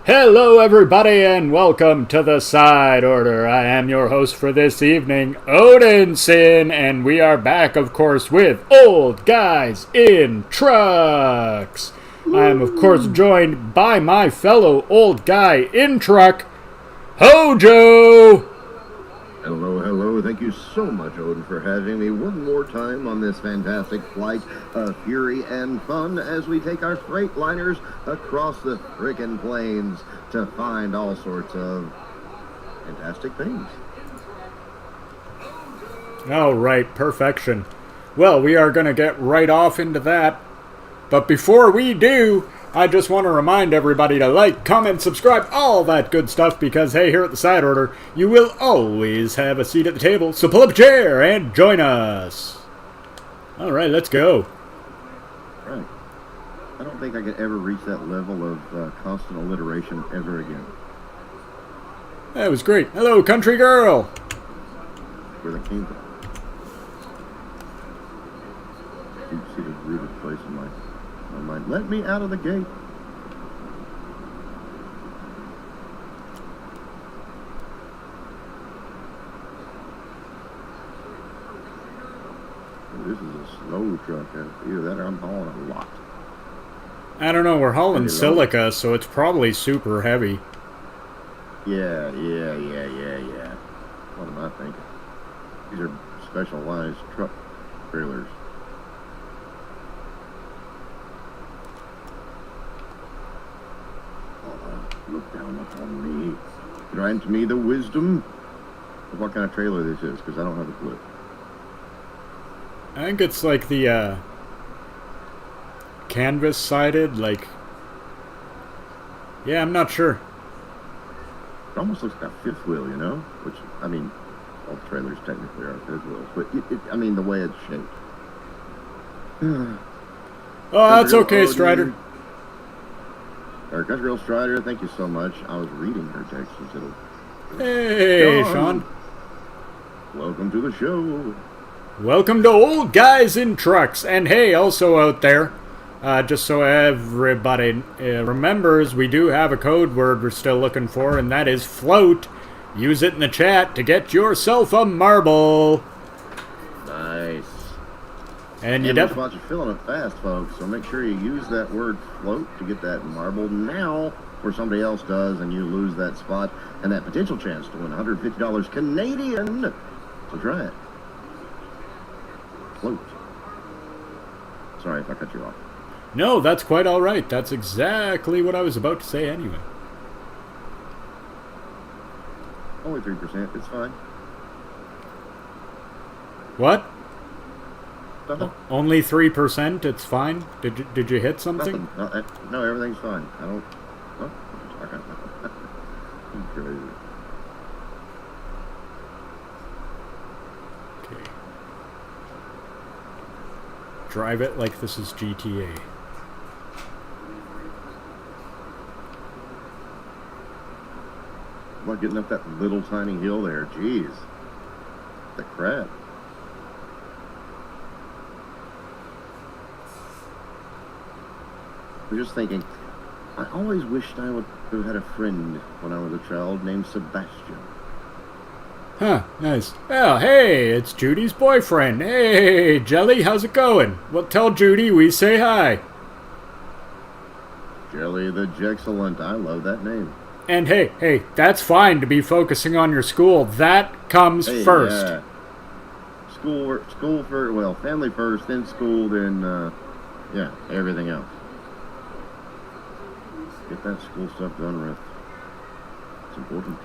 Hello, everybody, and welcome to the Side Order. I am your host for this evening, Odinson, and we are back, of course, with Old Guys in Trucks. I am, of course, joined by my fellow old guy in truck, Hojo. Hello, hello. Thank you so much, Odin, for having me one more time on this fantastic flight of fury and fun as we take our freight liners across the frickin' plains to find all sorts of fantastic things. All right, perfection. Well, we are going to get right off into that. But before we do, I just want to remind everybody to like, comment, subscribe, all that good stuff, because, hey, here at the Side Order, you will always have a seat at the table, so pull up a chair and join us. All right, let's go. Right. I don't think I could ever reach that level of constant alliteration ever again. That was great. Hello, country girl. Where that came from. Deep-seated, rooted place in my mind. Let me out of the gate. This is a slow truck. Either that or I'm hauling a lot. I don't know. We're hauling silica, so it's probably super heavy. Yeah. What am I thinking? These are specialized truck trailers. Look down upon me. Grant me the wisdom of what kind of trailer this is, because I don't have a clue. I think it's like the canvas-sided, like... Yeah, I'm not sure. It almost looks like a fifth wheel, you know? Which, I mean, all trailers technically are fifth wheels, but I mean, the way it's shaped. Oh, that's okay, Strider. Our Country Girl Strider, thank you so much. I was reading her text instead of... Hey, Sean. Welcome to the show. Welcome to Old Guys in Trucks. And hey, also out there, just so everybody remembers, we do have a code word we're still looking for, and that is float. Use it in the chat to get yourself a marble. Nice. And you definitely you're filling it fast, folks, so make sure you use that word float to get that marble now before somebody else does and you lose that spot and that potential chance to win $150 Canadian. So try it. Float. Sorry if I cut you off. No, that's quite all right. That's exactly what I was about to say anyway. Only 3%. It's fine. What? Nothing. Only 3%? It's fine? Did you hit something? Nothing. No, everything's fine. I don't... Oh, I'm crazy. Okay. Drive it like this is GTA. I'm not getting up that little tiny hill there. Jeez. The crap. I was just thinking, I always wished I would have had a friend when I was a child named Sebastian. Huh, nice. Well, hey, it's Judy's boyfriend. Hey, Jelly, how's it going? Well, tell Judy we say hi. Jelly the Jexcellent. I love that name. And hey, that's fine to be focusing on your school. That comes first. Yeah. School first, well, family first, then school, then, yeah, everything else. Get that school stuff done with. It's important.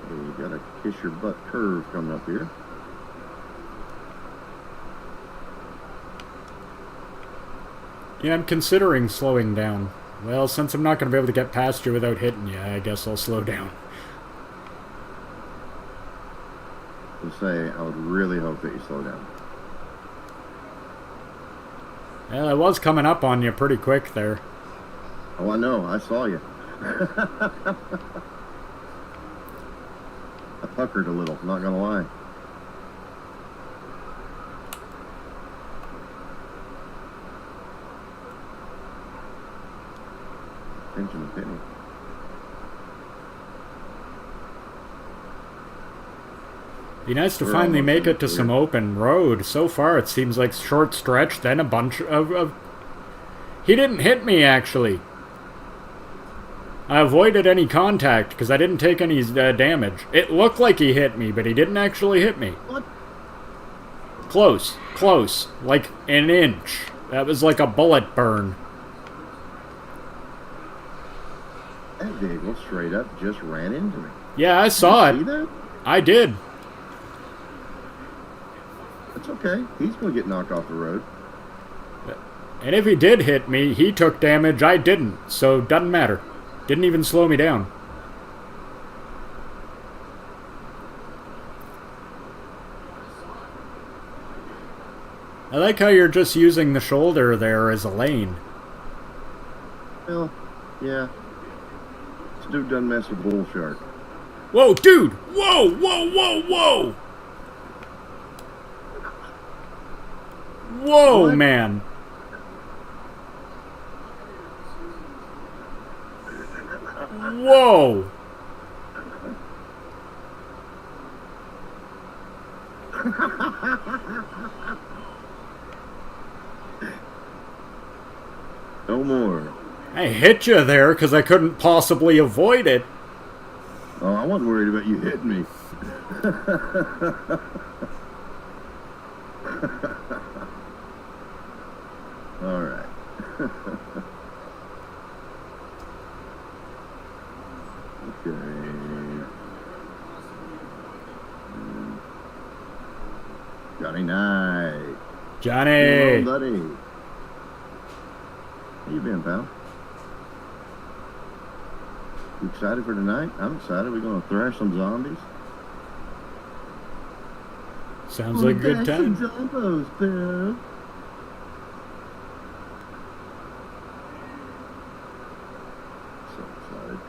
Hey, you got a kiss your butt curve coming up here. Yeah, I'm considering slowing down. Well, since I'm not going to be able to get past you without hitting you, I guess I'll slow down. I'll say, I would really hope that you slow down. Well, I was coming up on you pretty quick there. Oh, I know. I saw you. I puckered a little, not gonna lie. Pinching a penny. Be nice to We're finally almost make in it to here. some open road. So far, it seems like short stretch, then a bunch of... He didn't hit me, actually. I avoided any contact because I didn't take any damage. It looked like he hit me, but he didn't actually hit me. What? Close. Close. Like an inch. That was like a bullet burn. That vehicle straight up just ran into me. Yeah, I saw See it. that? I did. It's okay. He's going to get knocked off the road. And if he did hit me, he took damage, I didn't. So, doesn't matter. Didn't even slow me down. I like how you're just using the shoulder there as a lane. Well, yeah. This dude done mess with Bull Shark. Whoa, dude! Whoa, whoa, whoa, whoa! Whoa, What? man. Whoa! No more. I hit you there because I couldn't possibly avoid it. Oh, I wasn't worried about you hitting me. All right. Okay. Johnny Knight. Johnny! Hello, buddy. How you been, pal? You excited for tonight? I'm excited. We're going to thrash some zombies. Sounds like a good time. Zombos, pal. So excited.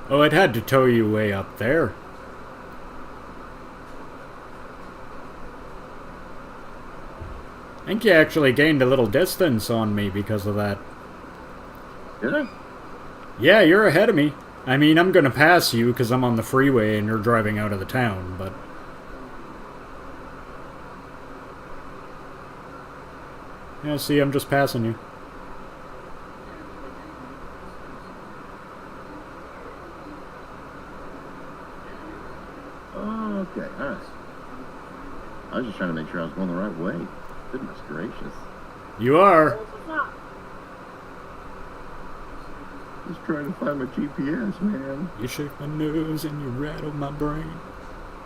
Oh, it had to tow you way up there. I think you actually gained a little distance on me because of that. Did I? Yeah, you're ahead of me. I mean, I'm gonna pass you because I'm on the freeway and you're driving out of the town, but... Yeah, see, I'm just passing you. Oh, okay. All right. I was just trying to make sure I was going the right way. Goodness gracious. You are. Just trying to find my GPS, man. You shake my nerves and you rattle my brain.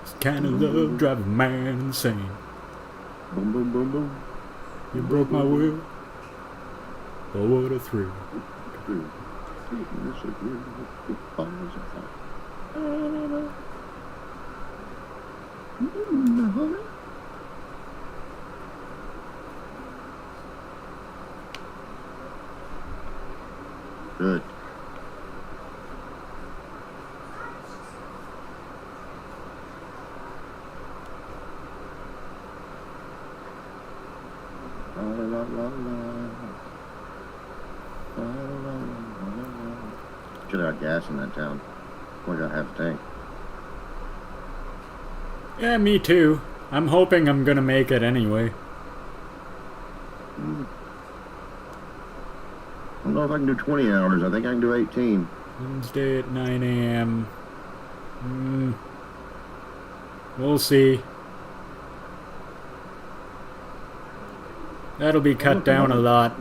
It's kind of love drive a man insane. Boom, boom, boom, boom. You broke my will. Oh, what a thrill. Good. La, la, la, la, la. La, la, la, la, la. Should have got gas in that town. Only got half a tank. Yeah, me too. I'm hoping I'm gonna make it anyway. I don't know if I can do 20 hours. I think I can do 18. Wednesday at 9 a.m. We'll see. That'll be cut down a lot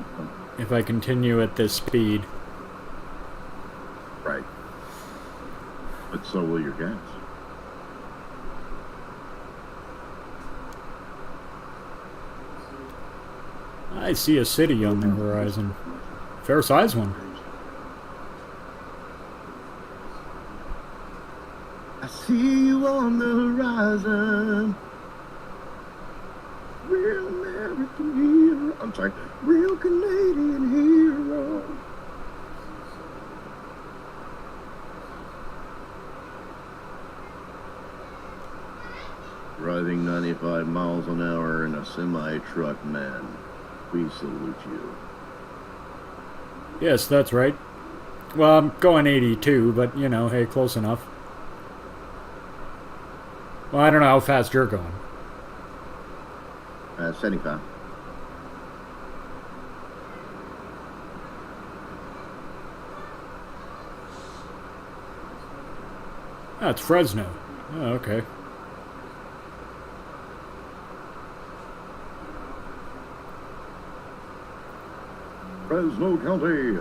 if I continue at this speed. Right. But so will your gas. I see a city on the horizon. Fair size one. I see you on the horizon. Real American hero. I'm sorry. Real Canadian hero. 25 miles an hour in a semi-truck, man. We salute you. Yes, that's right. Well, I'm going 82, but, you know, hey, close enough. Well, I don't know how fast you're going. 75. Oh, it's Fresno. Oh, okay. Fresno County.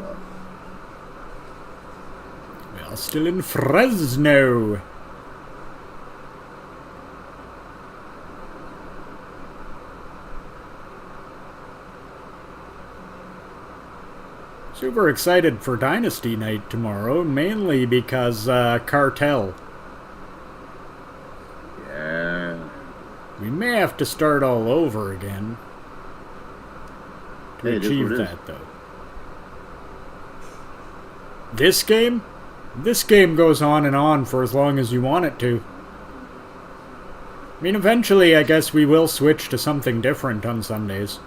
Well, still in Fresno. Super excited for Dynasty Night tomorrow, mainly because Cartel. Yeah. We may have to start all over again to achieve that, though. This game? This game goes on and on for as long as you want it to. I mean, eventually, I guess we will switch to something different on Sundays.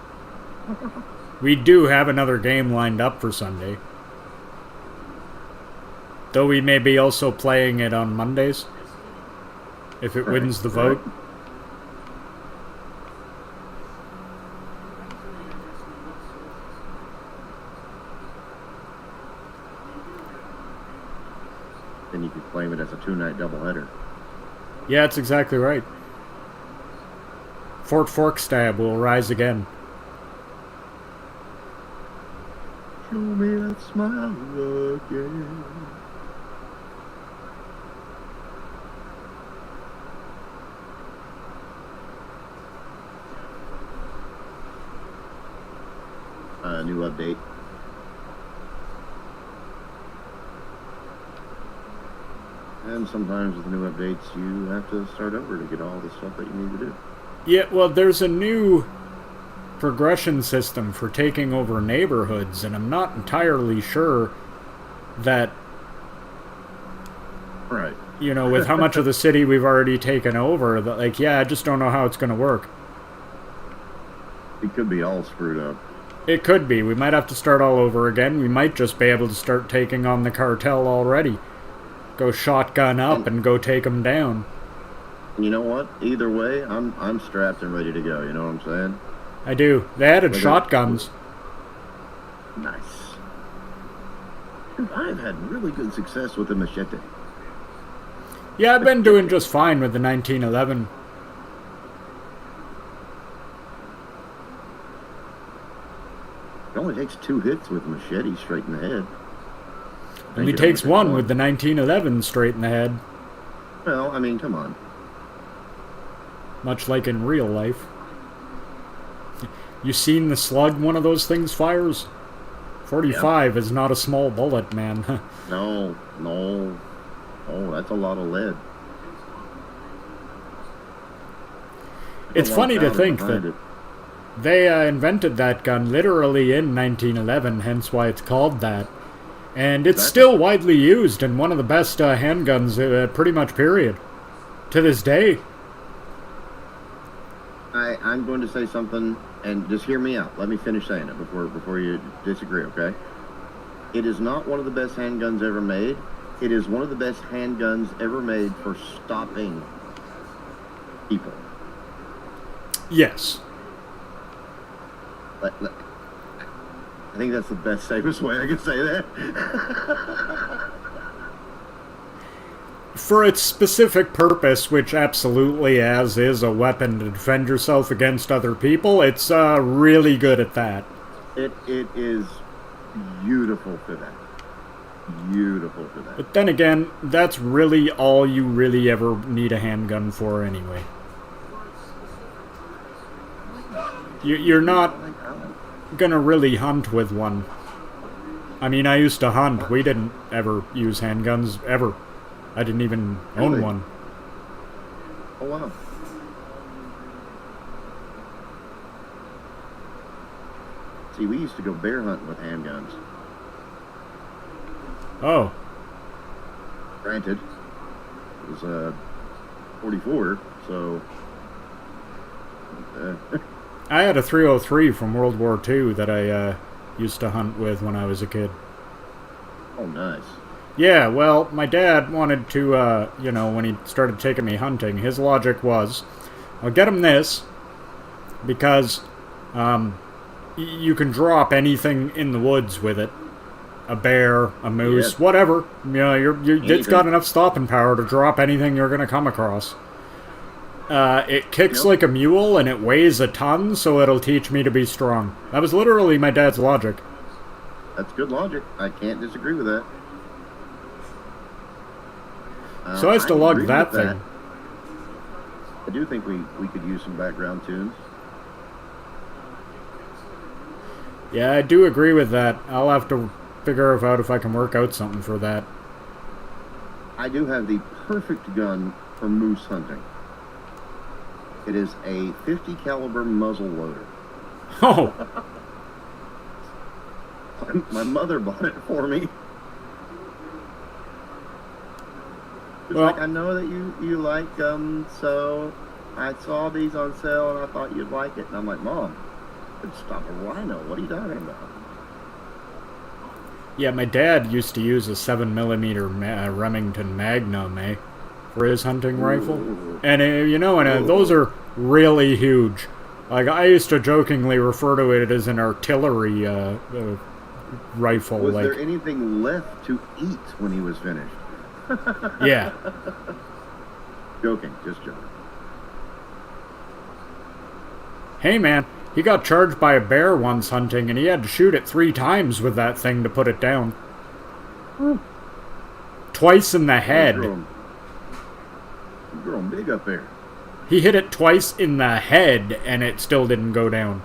We do have another game lined up for Sunday. Though we may be also playing it on Mondays. If it wins the vote. Then you could claim it as a 2-night doubleheader. Yeah, that's exactly right. Fort Forkstab will rise again. Show me that smile again. New update. And sometimes with the new updates, you have to start over to get all the stuff that you need to do. Yeah, well, there's a new progression system for taking over neighborhoods, and I'm not entirely sure that, Right. you know, with how much of the city we've already taken over, that, like, yeah, I just don't know how it's going to work. It could be all screwed up. It could be. We might have to start all over again. We might just be able to start taking on the cartel already. Go shotgun up and go take them down. You know what? Either way, I'm strapped and ready to go. You know what I'm saying? I do. They added shotguns. Nice. I've had really good success with the machete. Yeah, I've been doing just fine with the 1911. It only takes 2 hits with machete straight in the head. Only takes one with the 1911 straight in the head. Well, I mean, come on. Much like in real life. You seen the slug one of those things fires? 45 is not a small bullet, man. No. Oh, that's a lot of lead. It's funny to think that they invented that gun literally in 1911, hence why it's called that. And it's still widely used and one of the best handguns, pretty much, period. To this day. I'm going to say something, and just hear me out. Let me finish saying it before you disagree, okay? It is not one of the best handguns ever made. It is one of the best handguns ever made for stopping people. Yes. I think that's the best, safest way I can say that. For its specific purpose, which absolutely as is a weapon to defend yourself against other people, it's really good at that. It is beautiful for that. Beautiful for that. But then again, that's really all you really ever need a handgun for anyway. You're not gonna really hunt with one. I mean, I used to hunt. We didn't ever use handguns, ever. I didn't even own one. Oh, wow. See, we used to go bear hunting with handguns. Oh. Granted, it was 44, so I had a 303 from World War II that I used to hunt with when I was a kid. Oh, nice. Yeah, well, my dad wanted to, when he started taking me hunting, his logic was, I'll get him this because you can drop anything in the woods with it. A bear, a moose, whatever. It's got enough stopping power to drop anything you're going to come across. It kicks like a mule and it weighs a ton, so it'll teach me to be strong. That was literally my dad's logic. That's good logic. I can't disagree with that. So I used to lug that thing. That. I do think we could use some background tunes. Yeah, I do agree with that. I'll have to figure out if I can work out something for that. I do have the perfect gun for moose hunting. It is a 50 caliber muzzle loader. Oh! My mother bought it for me. It's well, like, I know that you like them, so I saw these on sale and I thought you'd like it. And I'm like, Mom, it'd stop a rhino. What are you talking about? Yeah, my dad used to use a 7mm Remington Magnum, for his hunting rifle. And, those are really huge. Like, I used to jokingly refer to it as an artillery rifle. Was there anything left to eat when he was finished? Yeah. Joking, just joking. Hey, man, he got charged by a bear once hunting, and he had to shoot it 3 times with that thing to put it down. Twice in the head. You're growing big up there. He hit it twice in the head, and it still didn't go down.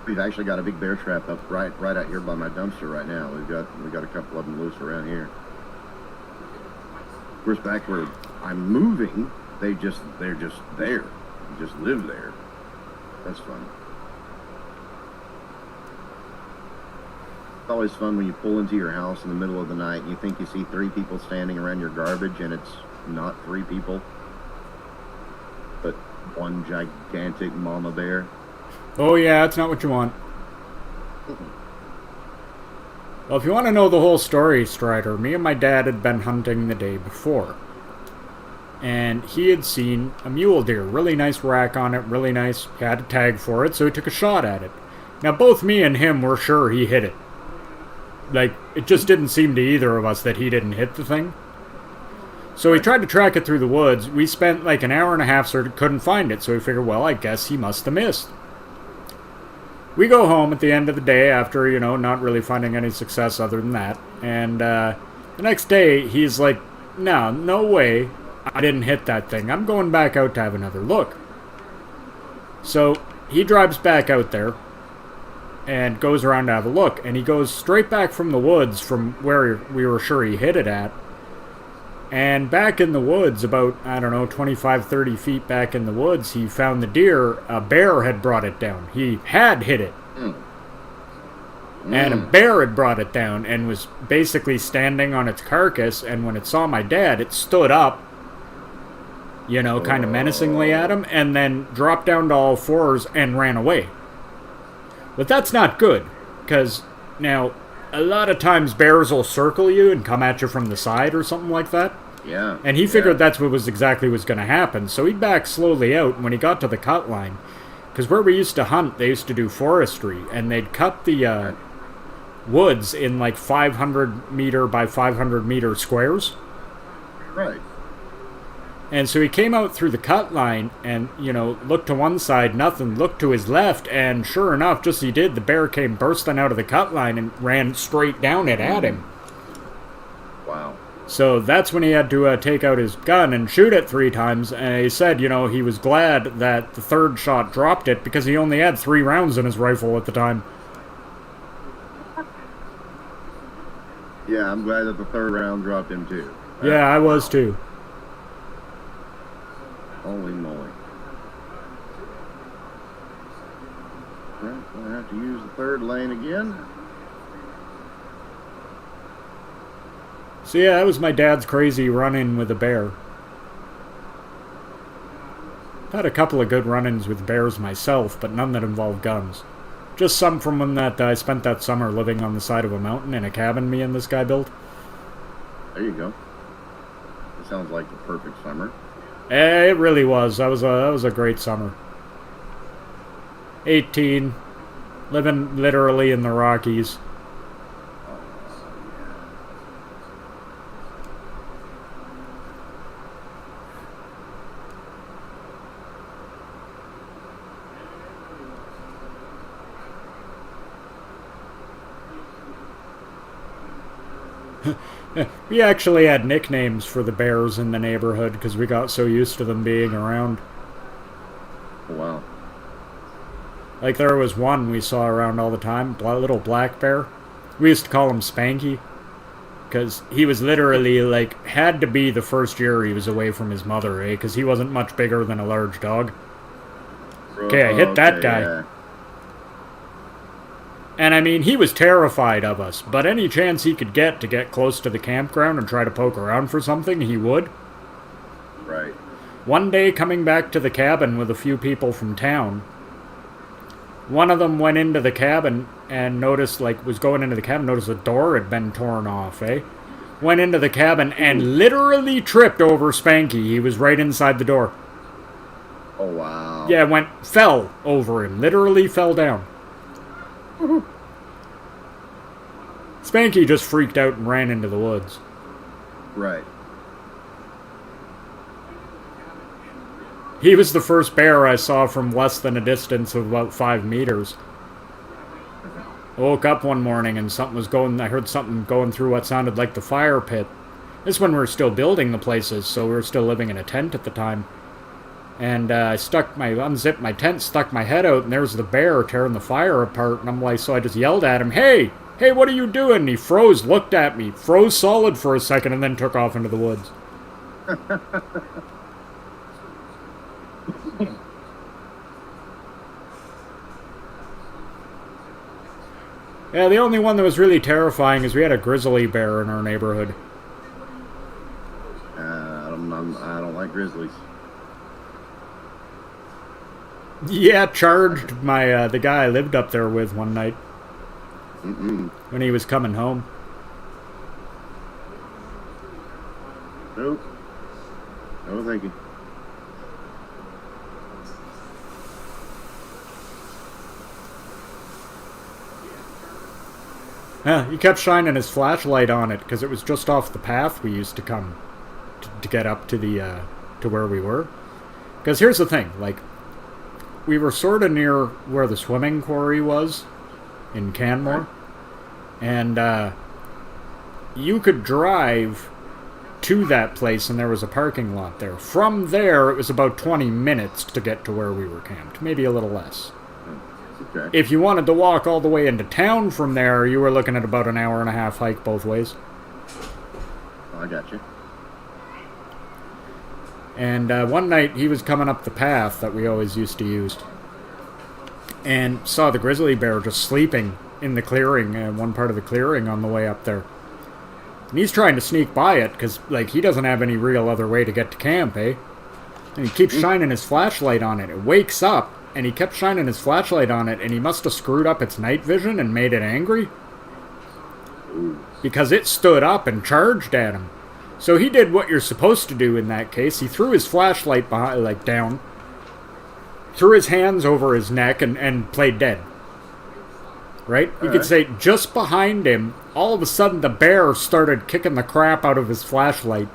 We've actually got a big bear trap up right out here by my dumpster right now. We've got a couple of them loose around here. Of course, back where I'm moving, they're just there. You just live there. That's fun. It's always fun when you pull into your house in the middle of the night and you think you see 3 people standing around your garbage, and it's not 3 people, but one gigantic mama bear. Oh yeah, that's not what you want. Well, if you want to know the whole story, Strider, me and my dad had been hunting the day before. And he had seen a mule deer. Really nice rack on it, really nice. He had a tag for it, so he took a shot at it. Now, both me and him were sure he hit it. Like, it just didn't seem to either of us that he didn't hit the thing. So we tried to track it through the woods. We spent like an hour and a half, so couldn't find it. So we figured, well, I guess he must have missed. We go home at the end of the day after, not really finding any success other than that. And the next day, he's like, no way I didn't hit that thing. I'm going back out to have another look. So he drives back out there and goes around to have a look. And he goes straight back from the woods from where we were sure he hit it at. And back in the woods, about, 25, 30 feet back in the woods, he found the deer. A bear had brought it down. He had hit it. And a bear had brought it down and was basically standing on its carcass. And when it saw my dad, it stood up, kind of menacingly at him, and then dropped down to all 4s and ran away. But that's not good, because now, a lot of times bears will circle you and come at you from the side or something like that. Yeah. And he figured that's what was going to happen. So he backed slowly out. And when he got to the cut line, because where we used to hunt, they used to do forestry, and they'd cut the woods in like 500 meter by 500 meter squares. Right. And so he came out through the cut line and, looked to one side, nothing, looked to his left, and sure enough, just as he did, the bear came bursting out of the cut line and ran straight down it at him. Wow. So that's when he had to take out his gun and shoot it 3 times, and he said, he was glad that the 3rd shot dropped it because he only had 3 rounds in his rifle at the time. Yeah, I'm glad that the 3rd round dropped him too. Yeah, I was too. Holy moly. Well, I have to use the 3rd lane again. So yeah, that was my dad's crazy run-in with a bear. I've had a couple of good run-ins with bears myself, but none that involved guns. Just some from when that I spent that summer living on the side of a mountain in a cabin me and this guy built. There you go. It sounds like the perfect summer. It really was. That was a great summer. 18, living literally in the Rockies. We actually had nicknames for the bears in the neighborhood because we got so used to them being around. Wow. Like there was one we saw around all the time, little black bear. We used to call him Spanky because he was literally like had to be the first year he was away from his mother, eh? Because he wasn't much bigger than a large dog. Okay, I hit that guy. Yeah. And I mean, he was terrified of us, but any chance he could get to get close to the campground and try to poke around for something, he would. Right. One day, coming back to the cabin with a few people from town, one of them went into the cabin and noticed, was going into the cabin, noticed the door had been torn off, eh? Went into the cabin and literally tripped over Spanky. He was right inside the door. Oh, wow. Yeah, fell over him. Literally fell down. Spanky just freaked out and ran into the woods. Right. He was the first bear I saw from less than a distance of about 5 meters. I woke up one morning and I heard something going through what sounded like the fire pit. This is when we were still building the places, so we were still living in a tent at the time. And I unzipped my tent, stuck my head out, and there was the bear tearing the fire apart. And so I just yelled at him, "Hey, what are you doing?" And he froze, looked at me, froze solid for a second, and then took off into the woods. Yeah, the only one that was really terrifying is we had a grizzly bear in our neighborhood. I don't like grizzlies. Yeah, charged the guy I lived up there with one night. When he was coming home. Nope. No, thank you. He kept shining his flashlight on it because it was just off the path we used to come to get up to to where we were. Because here's the thing, we were sort of near where the swimming quarry was in Canmore, and you could drive to that place and there was a parking lot there. From there, it was about 20 minutes to get to where we were camped, maybe a little less. Okay. If you wanted to walk all the way into town from there, you were looking at about an hour and a half hike both ways. I got you. And one night, he was coming up the path that we always used to use, and saw the grizzly bear just sleeping in the clearing, one part of the clearing on the way up there. And he's trying to sneak by it, because, he doesn't have any real other way to get to camp, eh? And he keeps shining his flashlight on it. It wakes up, and he kept shining his flashlight on it, and he must have screwed up its night vision and made it angry. Because it stood up and charged at him. So he did what you're supposed to do in that case. He threw his flashlight behind, down, threw his hands over his neck, and played dead. Right? You could say just behind him, all of a sudden the bear started kicking the crap out of his flashlight.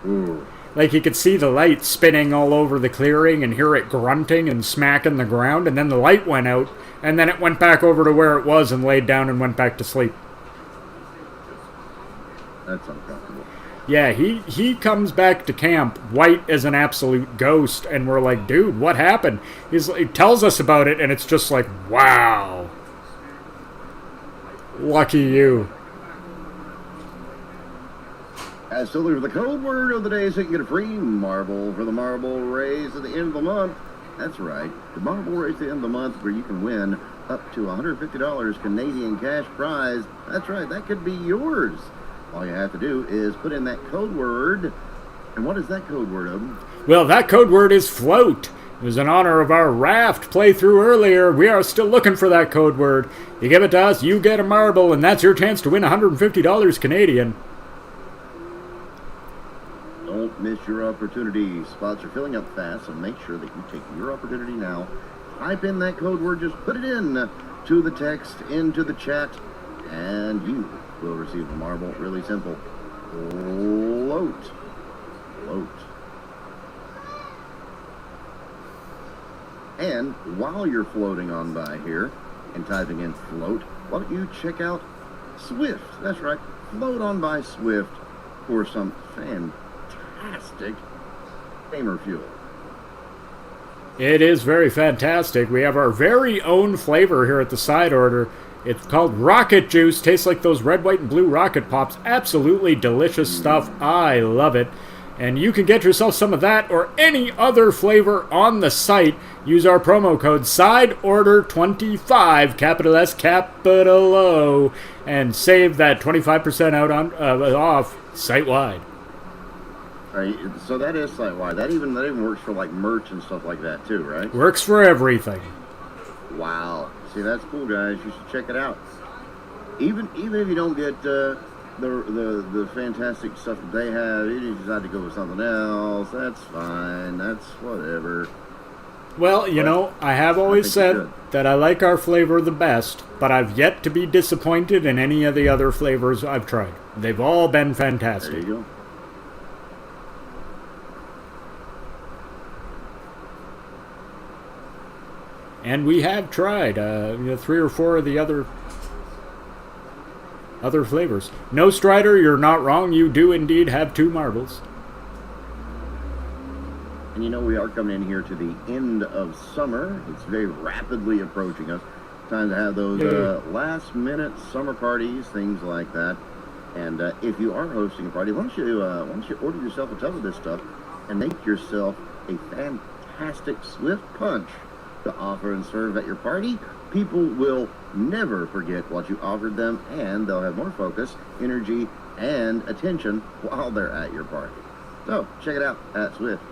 Ooh. He could see the light spinning all over the clearing and hear it grunting and smacking the ground, and then the light went out, and then it went back over to where it was and laid down and went back to sleep. That's uncomfortable. Yeah, he comes back to camp white as an absolute ghost, and we're like, dude, what happened? He tells us about it, and it's just like, wow. Lucky you. So there's the code word of the day, so you can get a free marble for the marble race at the end of the month. That's right, the marble race at the end of the month where you can win up to $150 Canadian cash prize. That's right, that could be yours. All you have to do is put in that code word. And what is that code word, Odin? Well, that code word is float. It was in honor of our raft playthrough earlier. We are still looking for that code word. You give it to us, you get a marble, and that's your chance to win $150 Canadian. Don't miss your opportunity. Spots are filling up fast, so make sure that you take your opportunity now. Type in that code word, just put it in to the text, into the chat, and you will receive a marble. Really simple. Float. Float. And while you're floating on by here and typing in float, why don't you check out Swift? That's right. Float on by Swift for some fantastic gamer fuel. It is very fantastic. We have our very own flavor here at the side order. It's called Rocket Juice. Tastes like those red, white, and blue Rocket Pops. Absolutely delicious stuff. I love it. And you can get yourself some of that or any other flavor on the site. Use our promo code SIDEORDER25, capital S, capital O, and save that 25% out on off site-wide. Right, so that is site-wide. That even works for like merch and stuff like that too, right? Works for everything. Wow. See, that's cool, guys. You should check it out. Even if you don't get the fantastic stuff that they have, if you decide to go with something else, that's fine. That's whatever. Well, you know, I have always said that I like our flavor the best, but I've yet to be disappointed in any of the other flavors I've tried. They've all been fantastic. There you go. And we have tried 3 or 4 of the other flavors. No, Strider, you're not wrong. You do indeed have 2 marbles. And you know, we are coming in here to the end of summer. It's very rapidly approaching us. Time to have those last-minute summer parties, things like that. And if you are hosting a party, why don't you order yourself a tub of this stuff and make yourself a fantastic Swift Punch to offer and serve at your party. People will never forget what you offered them, and they'll have more focus, energy, and attention while they're at your party. So, check it out at Swift.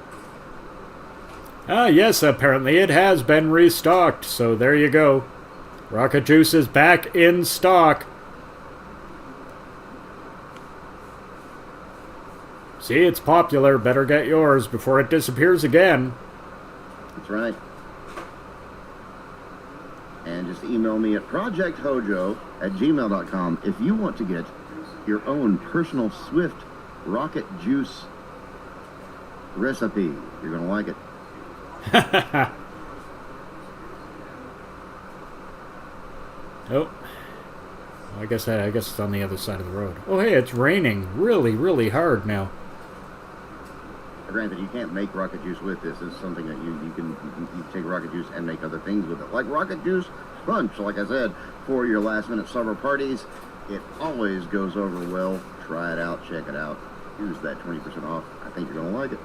Yes, apparently it has been restocked, so there you go. Rocket Juice is back in stock. See, it's popular. Better get yours before it disappears again. That's right. And just email me at projecthojo@gmail.com if you want to get your own personal Swift Rocket Juice recipe. You're going to like it. Oh. I guess it's on the other side of the road. Oh, hey, it's raining really, really hard now. Granted, you can't make rocket juice with this. It's something that you can take rocket juice and make other things with it. Like rocket juice punch, like I said, for your last-minute summer parties. It always goes over well. Try it out. Check it out. Use that 20% off. I think you're going to like it.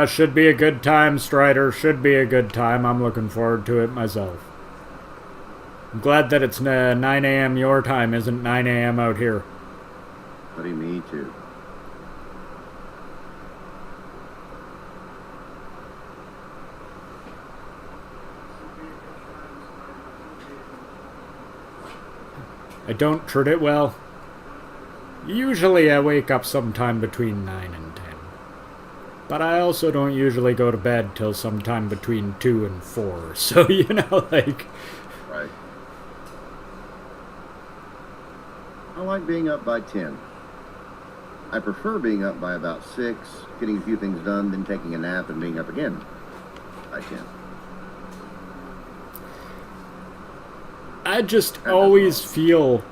Should be a good time, Strider. Should be a good time. I'm looking forward to it myself. I'm glad that it's 9 a.m. your time, isn't 9 a.m. out here. Buddy, me too. I don't treat it well. Usually I wake up sometime between 9 and 10. But I also don't usually go to bed till sometime between 2 and 4. So, you know, like... Right. I like being up by 10. I prefer being up by about 6, getting a few things done, then taking a nap and being up again by 10. I just always feel...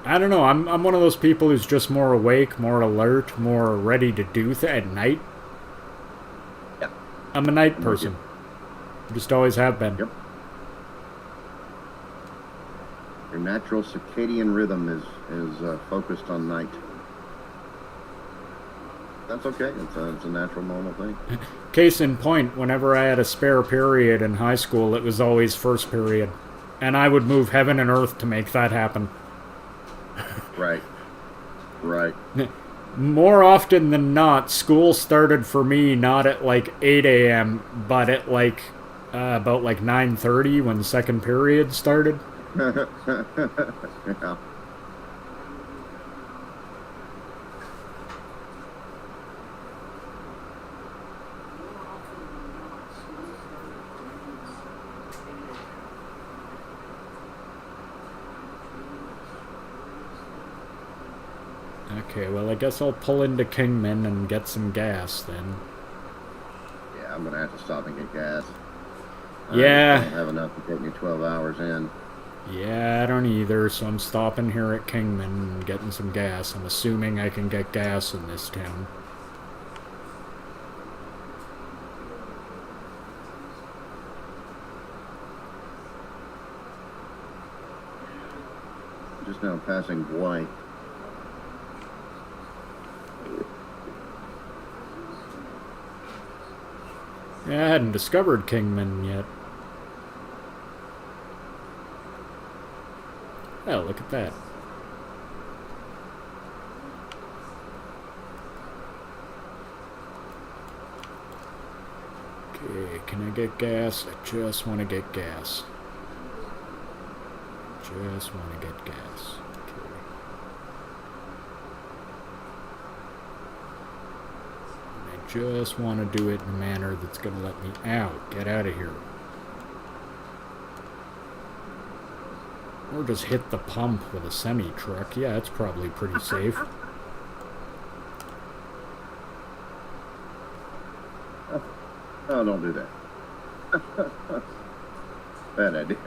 I don't know, I'm one of those people who's just more awake, more alert, more ready to do at night. Yep. I'm a night person. Just always have been. Yep. Your natural circadian rhythm is focused on night. That's okay. It's a natural, normal thing. Case in point, whenever I had a spare period in high school, it was always first period. And I would move heaven and earth to make that happen. Right. Right. More often than not, school started for me not at like 8 a.m., but at like about like 9:30 when the second period started. Yeah. Okay, well, I guess I'll pull into Kingman and get some gas then. Yeah, I'm gonna have to stop and get gas. I Yeah. just don't have enough to take me 12 hours in. Yeah, I don't either, so I'm stopping here at Kingman and getting some gas. I'm assuming I can get gas in this town. Just now passing Dwight. Yeah, I hadn't discovered Kingman yet. Oh, look at that. Okay, can I get gas? I just want to get gas. Just want to get gas. Okay. And I just want to do it in a manner that's going to let me out. Get out of here. Or just hit the pump with a semi-truck. Yeah, it's probably pretty safe. Oh, don't do that. Bad idea.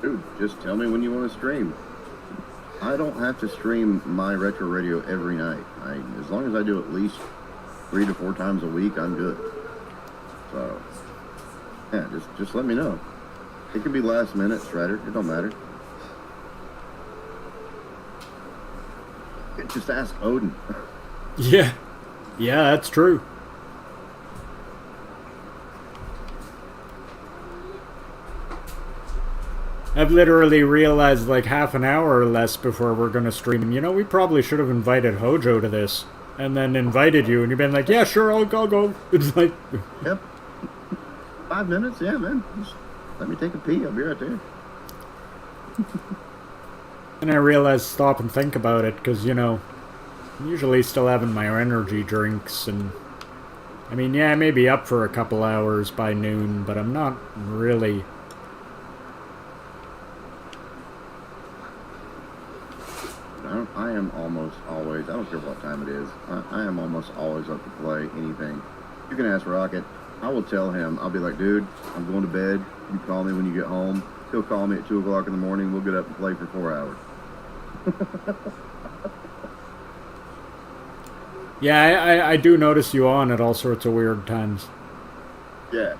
Dude, just tell me when you want to stream. I don't have to stream my retro radio every night. As long as I do at least 3 to 4 times a week, I'm good. So, yeah, just let me know. It can be last minute, Strider. It don't matter. Just ask Odin. Yeah. Yeah, that's true. I've literally realized like half an hour or less before we're going to stream, you know, we probably should have invited Hojo to this. And then invited you, and you've been like, yeah, sure, I'll go. It's like... Yep. 5 minutes? Yeah, man. Just let me take a pee. I'll be right there. And I realized stop and think about it, because, you know, I'm usually still having my energy drinks, and... I mean, yeah, I may be up for a couple hours by noon, but I'm not really... I am almost always, I don't care what time it is, I am almost always up to play anything. You can ask Rocket. I will tell him, I'll be like, dude, I'm going to bed. You call me when you get home. He'll call me at 2 o'clock in the morning. We'll get up and play for 4 hours. Yeah, I do notice you on at all sorts of weird times. Yeah.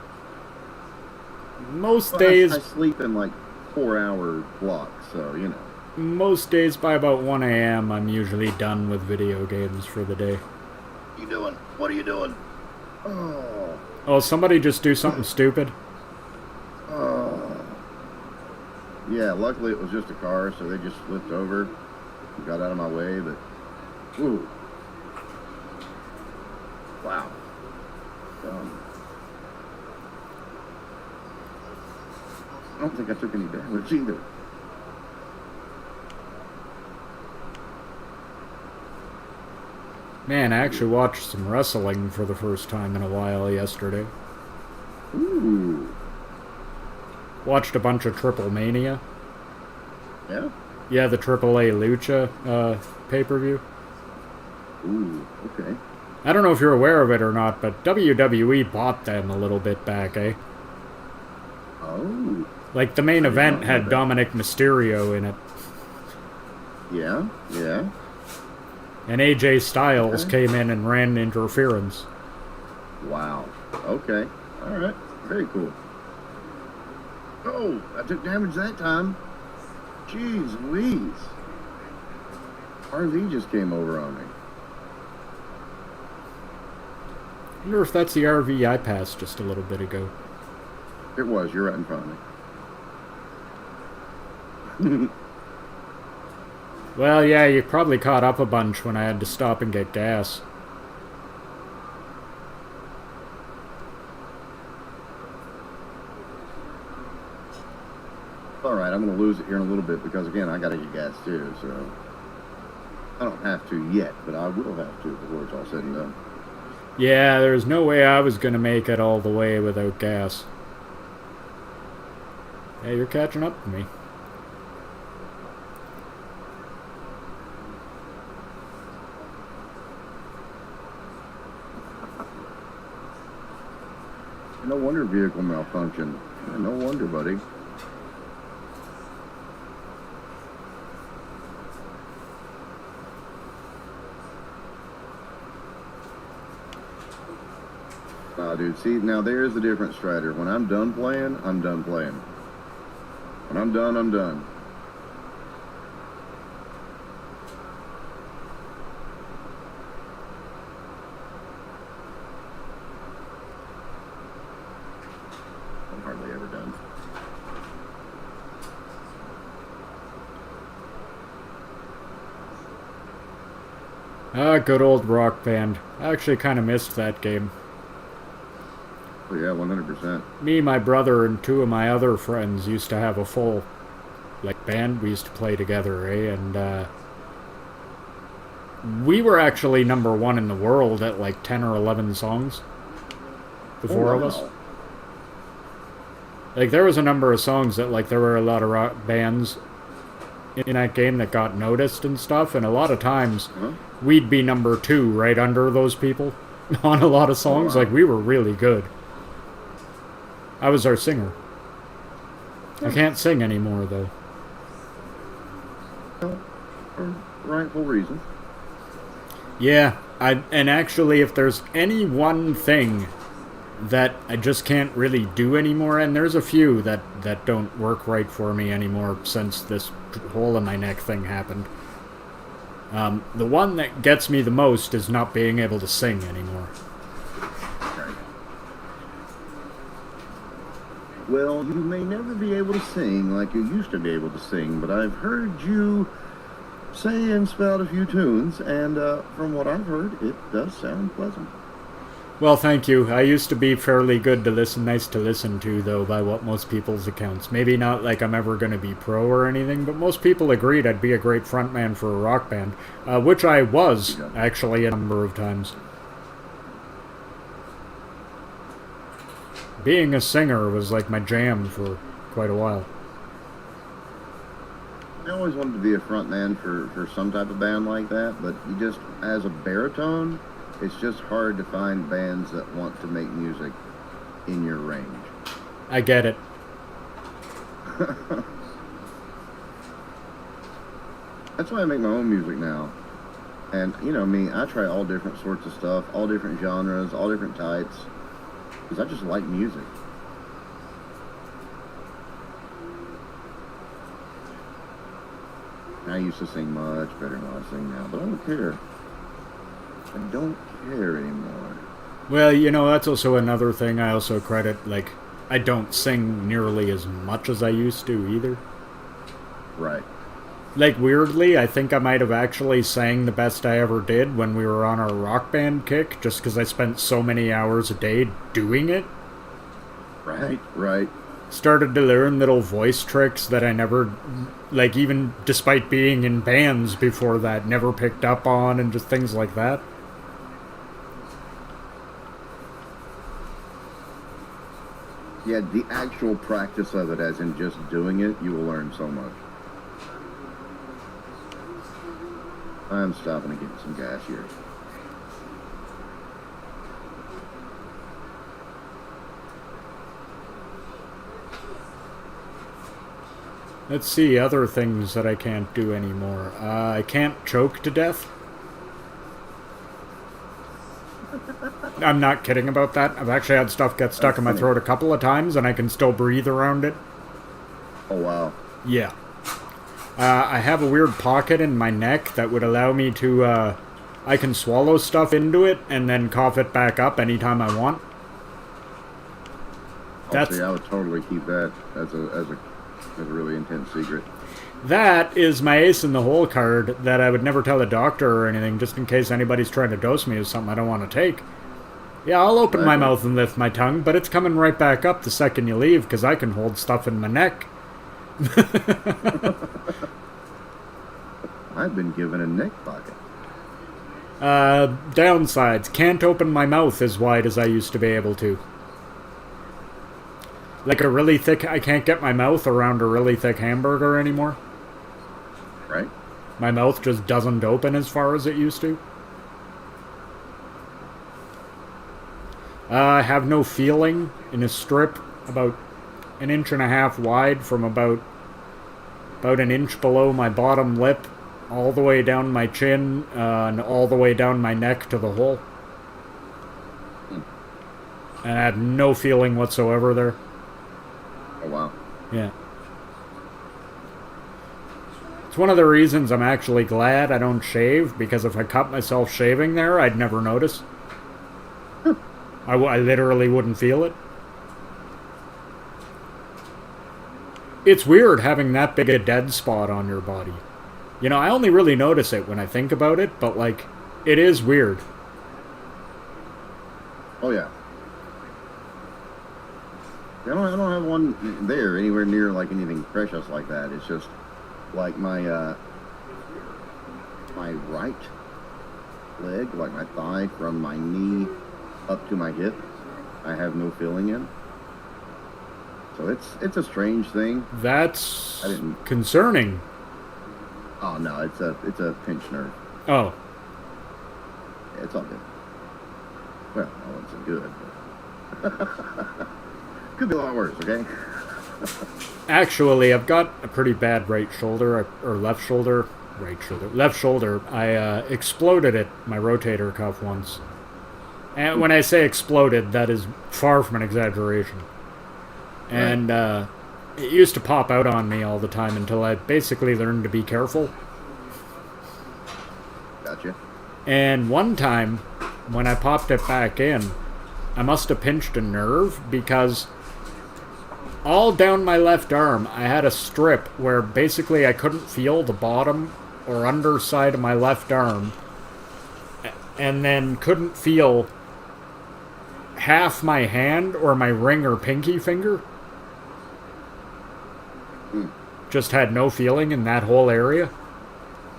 Most days... I sleep in like 4-hour blocks, so, you know. Most days by about 1 a.m. I'm usually done with video games for the day. You doing? What are you doing? Oh. Oh, somebody just do something stupid? Oh. Yeah, luckily it was just a car, so they just flipped over and got out of my way, but... Ooh. Wow. I don't think I took any damage either. Man, I actually watched some wrestling for the first time in a while yesterday. Ooh. Watched a bunch of Triple Mania. Yeah? Yeah, the AAA Lucha pay-per-view. Ooh, okay. I don't know if you're aware of it or not, but WWE bought them a little bit back, eh? Oh. Like, the main I did event not know had that. Dominic Mysterio in it. Yeah, yeah. And AJ Styles Okay. came in and ran interference. Wow. Okay. All right. Very cool. Oh, I took damage that time. Jeez Louise. RV just came over on me. I wonder if that's the RV I passed just a little bit ago. It was. You're right in front of me. Well, yeah, you probably caught up a bunch when I had to stop and get gas. All right, I'm going to lose it here in a little bit because, again, I got to get gas too. So I don't have to yet, but I will have to before it's all said and done. Yeah, there's no way I was gonna make it all the way without gas. Hey, you're catching up to me. No wonder vehicle malfunction. No wonder, buddy. Dude, see, now there's the difference, Strider. When I'm done playing, I'm done playing. When I'm done, I'm done. I'm hardly ever done. Ah, good old Rock Band. I actually kind of missed that game. Oh, yeah, 100%. Me, my brother, and two of my other friends used to have a full, like, band we used to play together, eh? And, we were actually #1 in the world at, like, 10 or 11 songs. The four of us. Like, there was a number of songs that, like, there were a lot of rock bands in that game that got noticed and stuff, and a lot of times we'd be #2 right under those people on a lot of songs. Oh, wow. Like, we were really good. I was our singer. I can't sing anymore, though. For rightful reasons. Yeah, and actually, if there's any one thing that I just can't really do anymore, and there's a few that don't work right for me anymore since this hole in my neck thing happened. The one that gets me the most is not being able to sing anymore. Well, you may never be able to sing like you used to be able to sing, but I've heard you say and spout a few tunes, and from what I've heard, it does sound pleasant. Well, thank you. I used to be fairly good to listen, nice to listen to, though, by what most people's accounts. Maybe not like I'm ever going to be pro or anything, but most people agreed I'd be a great frontman for a rock band, which I was, actually, a number of times. Being a singer was like my jam for quite a while. I always wanted to be a frontman for some type of band like that, but you just, as a baritone, it's just hard to find bands that want to make music in your range. I get it. That's why I make my own music now. And, you know me, I try all different sorts of stuff, all different genres, all different types, because I just like music. I used to sing much better than I sing now, but I don't care. I don't care anymore. Well, you know, that's also another thing I also credit, like, I don't sing nearly as much as I used to either. Right. Like, weirdly, I think I might have actually sang the best I ever did when we were on our rock band kick, just because I spent so many hours a day doing it. Right, right. Started to learn little voice tricks that I never, like, even despite being in bands before that, never picked up on, and just things like that. Yeah, the actual practice of it, as in just doing it, you will learn so much. I'm stopping to get some gas here. Let's see, other things that I can't do anymore. I can't choke to death. I'm not kidding about that. I've actually had stuff get stuck in my throat a couple of times, and I can still breathe around it. Oh, wow. Yeah. I have a weird pocket in my neck that would allow me to, I can swallow stuff into it and then cough it back up anytime I want. That's... I would totally keep that as a really intense secret. That is my ace in the hole card that I would never tell a doctor or anything, just in case anybody's trying to dose me with something I don't want to take. Yeah, I'll open my mouth and lift my tongue, but it's coming right back up the second you leave, because I can hold stuff in my neck. I've been given a neck pocket. Downsides. Can't open my mouth as wide as I used to be able to. Like a really thick... I can't get my mouth around a really thick hamburger anymore. Right. My mouth just doesn't open as far as it used to. I have no feeling in a strip about 1.5 inches wide from about an inch below my bottom lip, all the way down my chin, and all the way down my neck to the hole. And I have no feeling whatsoever there. Oh, wow. Yeah. It's one of the reasons I'm actually glad I don't shave, because if I cut myself shaving there, I'd never notice. I literally wouldn't feel it. It's weird having that big a dead spot on your body. You know, I only really notice it when I think about it, but, like, it is weird. Oh, yeah. I don't have one there anywhere near, like, anything precious like that. It's just, like, my right leg, like my thigh, from my knee up to my hip, I have no feeling in. So it's a strange thing. That's concerning. Oh no, it's a pinched nerve. Oh. Yeah, it's all good. Well, I wouldn't say good, but could be a lot worse. Okay. Actually, I've got a pretty bad right shoulder or left shoulder. Left shoulder. I exploded at my rotator cuff once. And when I say exploded, that is far from an exaggeration. And it used to pop out on me all the time until I basically learned to be careful. Gotcha. And one time, when I popped it back in, I must have pinched a nerve, because all down my left arm, I had a strip where basically I couldn't feel the bottom or underside of my left arm, and then couldn't feel half my hand or my ring or pinky finger. Just had no feeling in that whole area.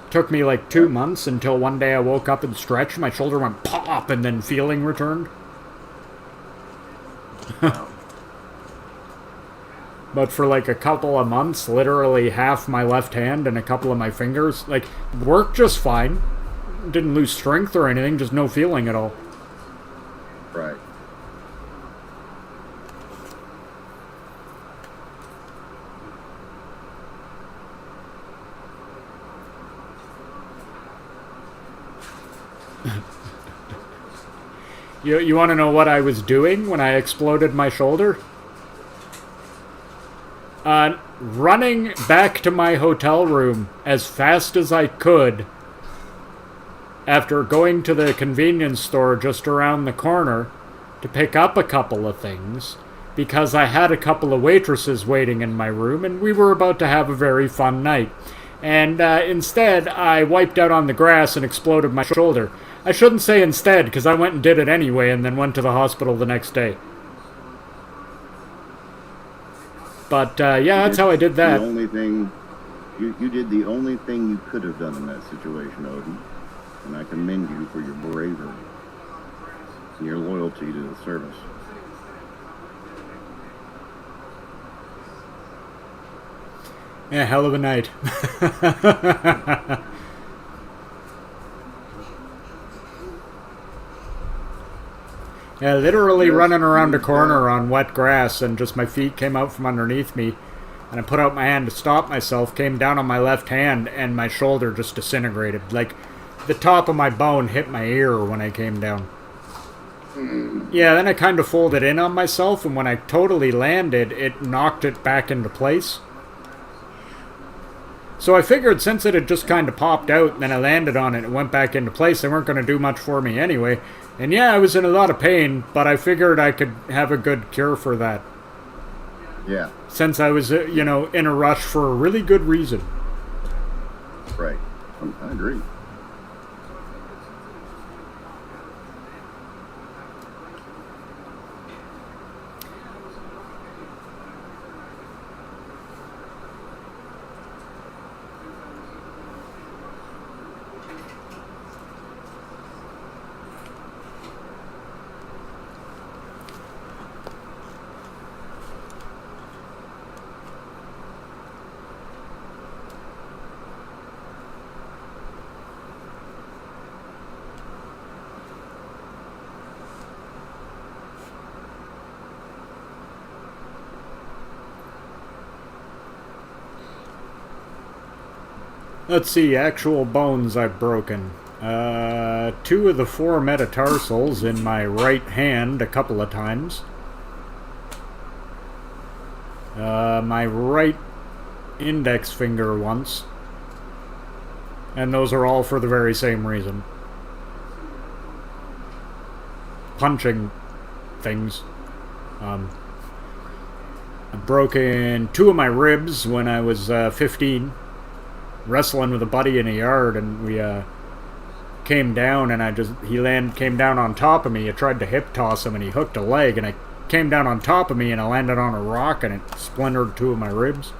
Took me like 2 months until one day I woke up and stretched, my shoulder went pop, and then feeling returned. But for like a couple of months, literally half my left hand and a couple of my fingers, like, worked just fine. Didn't lose strength or anything, just no feeling at all. Right. You want to know what I was doing when I exploded my shoulder? Running back to my hotel room as fast as I could after going to the convenience store just around the corner to pick up a couple of things, because I had a couple of waitresses waiting in my room and we were about to have a very fun night. And instead, I wiped out on the grass and exploded my shoulder. I shouldn't say instead, because I went and did it anyway and then went to the hospital the next day. But, yeah, that's how I did that. The only thing... You did the only thing you could have done in that situation, Odin. And I commend you for your bravery and your loyalty to the service. Yeah, hell of a night. Yeah, literally running around a corner on wet grass, and just my feet came out from underneath me. and I put out my hand to stop myself, came down on my left hand, and my shoulder just disintegrated. Like, the top of my bone hit my ear when I came down. Yeah, then I kind of folded in on myself, and when I totally landed, it knocked it back into place. So I figured since it had just kind of popped out, and then I landed on it and it went back into place, they weren't going to do much for me anyway. And yeah, I was in a lot of pain, but I figured I could have a good cure for that. Yeah. Since I was, in a rush for a really good reason. Right. I agree. Let's see, actual bones I've broken. 2 of the 4 metatarsals in my right hand a couple of times. My right index finger once. And those are all for the very same reason. Punching things. I've broken 2 of my ribs when I was 15. Wrestling with a buddy in a yard, and we came down, and he came down on top of me. I tried to hip toss him, and he hooked a leg, and I came down on top of me, and I landed on a rock, and it splintered 2 of my ribs.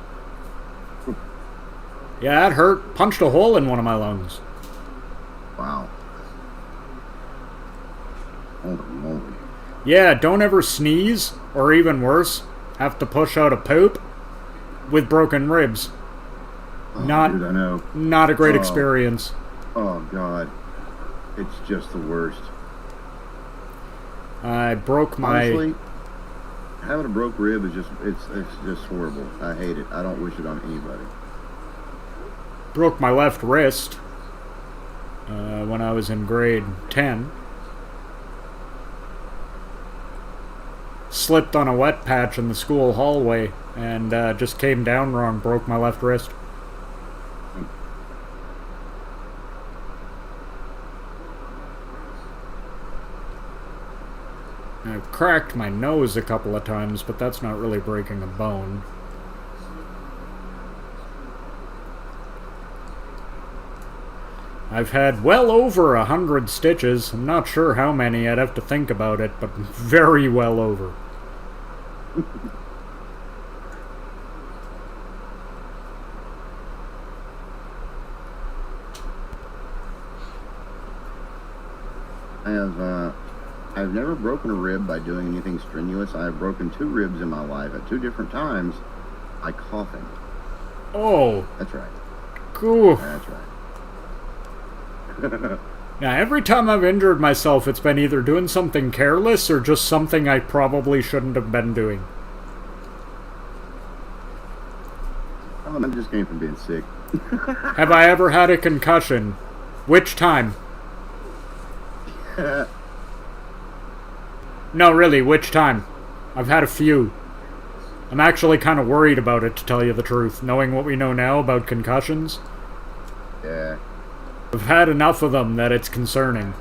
Yeah, that hurt. Punched a hole in one of my lungs. Wow. Holy moly. Yeah, don't ever sneeze, or even worse, have to push out a poop with broken ribs. Oh, dude, I know. Not a great experience. Oh, God. It's just the worst. I broke my... Honestly, having a broke rib is it's just horrible. I hate it. I don't wish it on anybody. Broke my left wrist when I was in grade 10. Slipped on a wet patch in the school hallway and just came down wrong, broke my left wrist. I've cracked my nose a couple of times, but that's not really breaking a bone. I've had well over 100 stitches. I'm not sure how many, I'd have to think about it, but very well over. I've never broken a rib by doing anything strenuous. I have broken 2 ribs in my life at 2 different times by coughing. Oh. That's right. Cool. That's right. Now, every time I've injured myself, it's been either doing something careless or just something I probably shouldn't have been doing. Oh, that just came from being sick. Have I ever had a concussion? Which time? No, really, which time? I've had a few. I'm actually kind of worried about it, to tell you the truth, knowing what we know now about concussions. Yeah. I've had enough of them that it's concerning.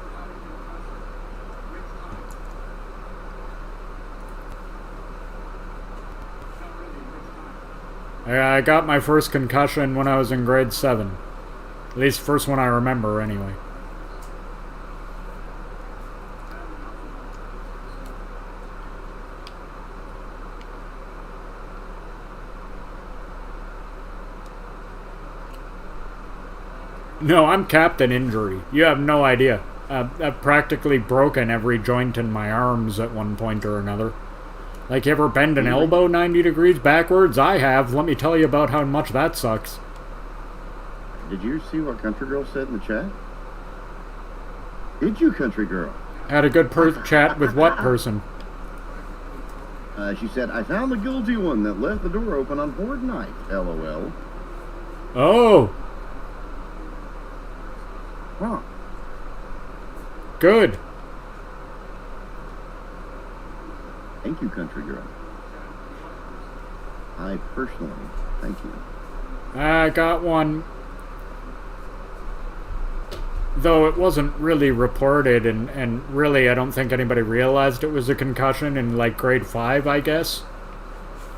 I got my first concussion when I was in grade 7. At least first one I remember, anyway. No, I'm Captain Injury. You have no idea. I've practically broken every joint in my arms at one point or another. Like, you ever bend an elbow 90 degrees backwards? I have. Let me tell you about how much that sucks. Did you see what Country Girl said in the chat? Did you, Country Girl? Had a good chat with what person? She said, I found the guilty one that left the door open on Fortnite. LOL. Oh, Huh. good. Thank you, country girl. I personally thank you. I got one. Though it wasn't really reported, and really I don't think anybody realized it was a concussion in like grade 5, I guess.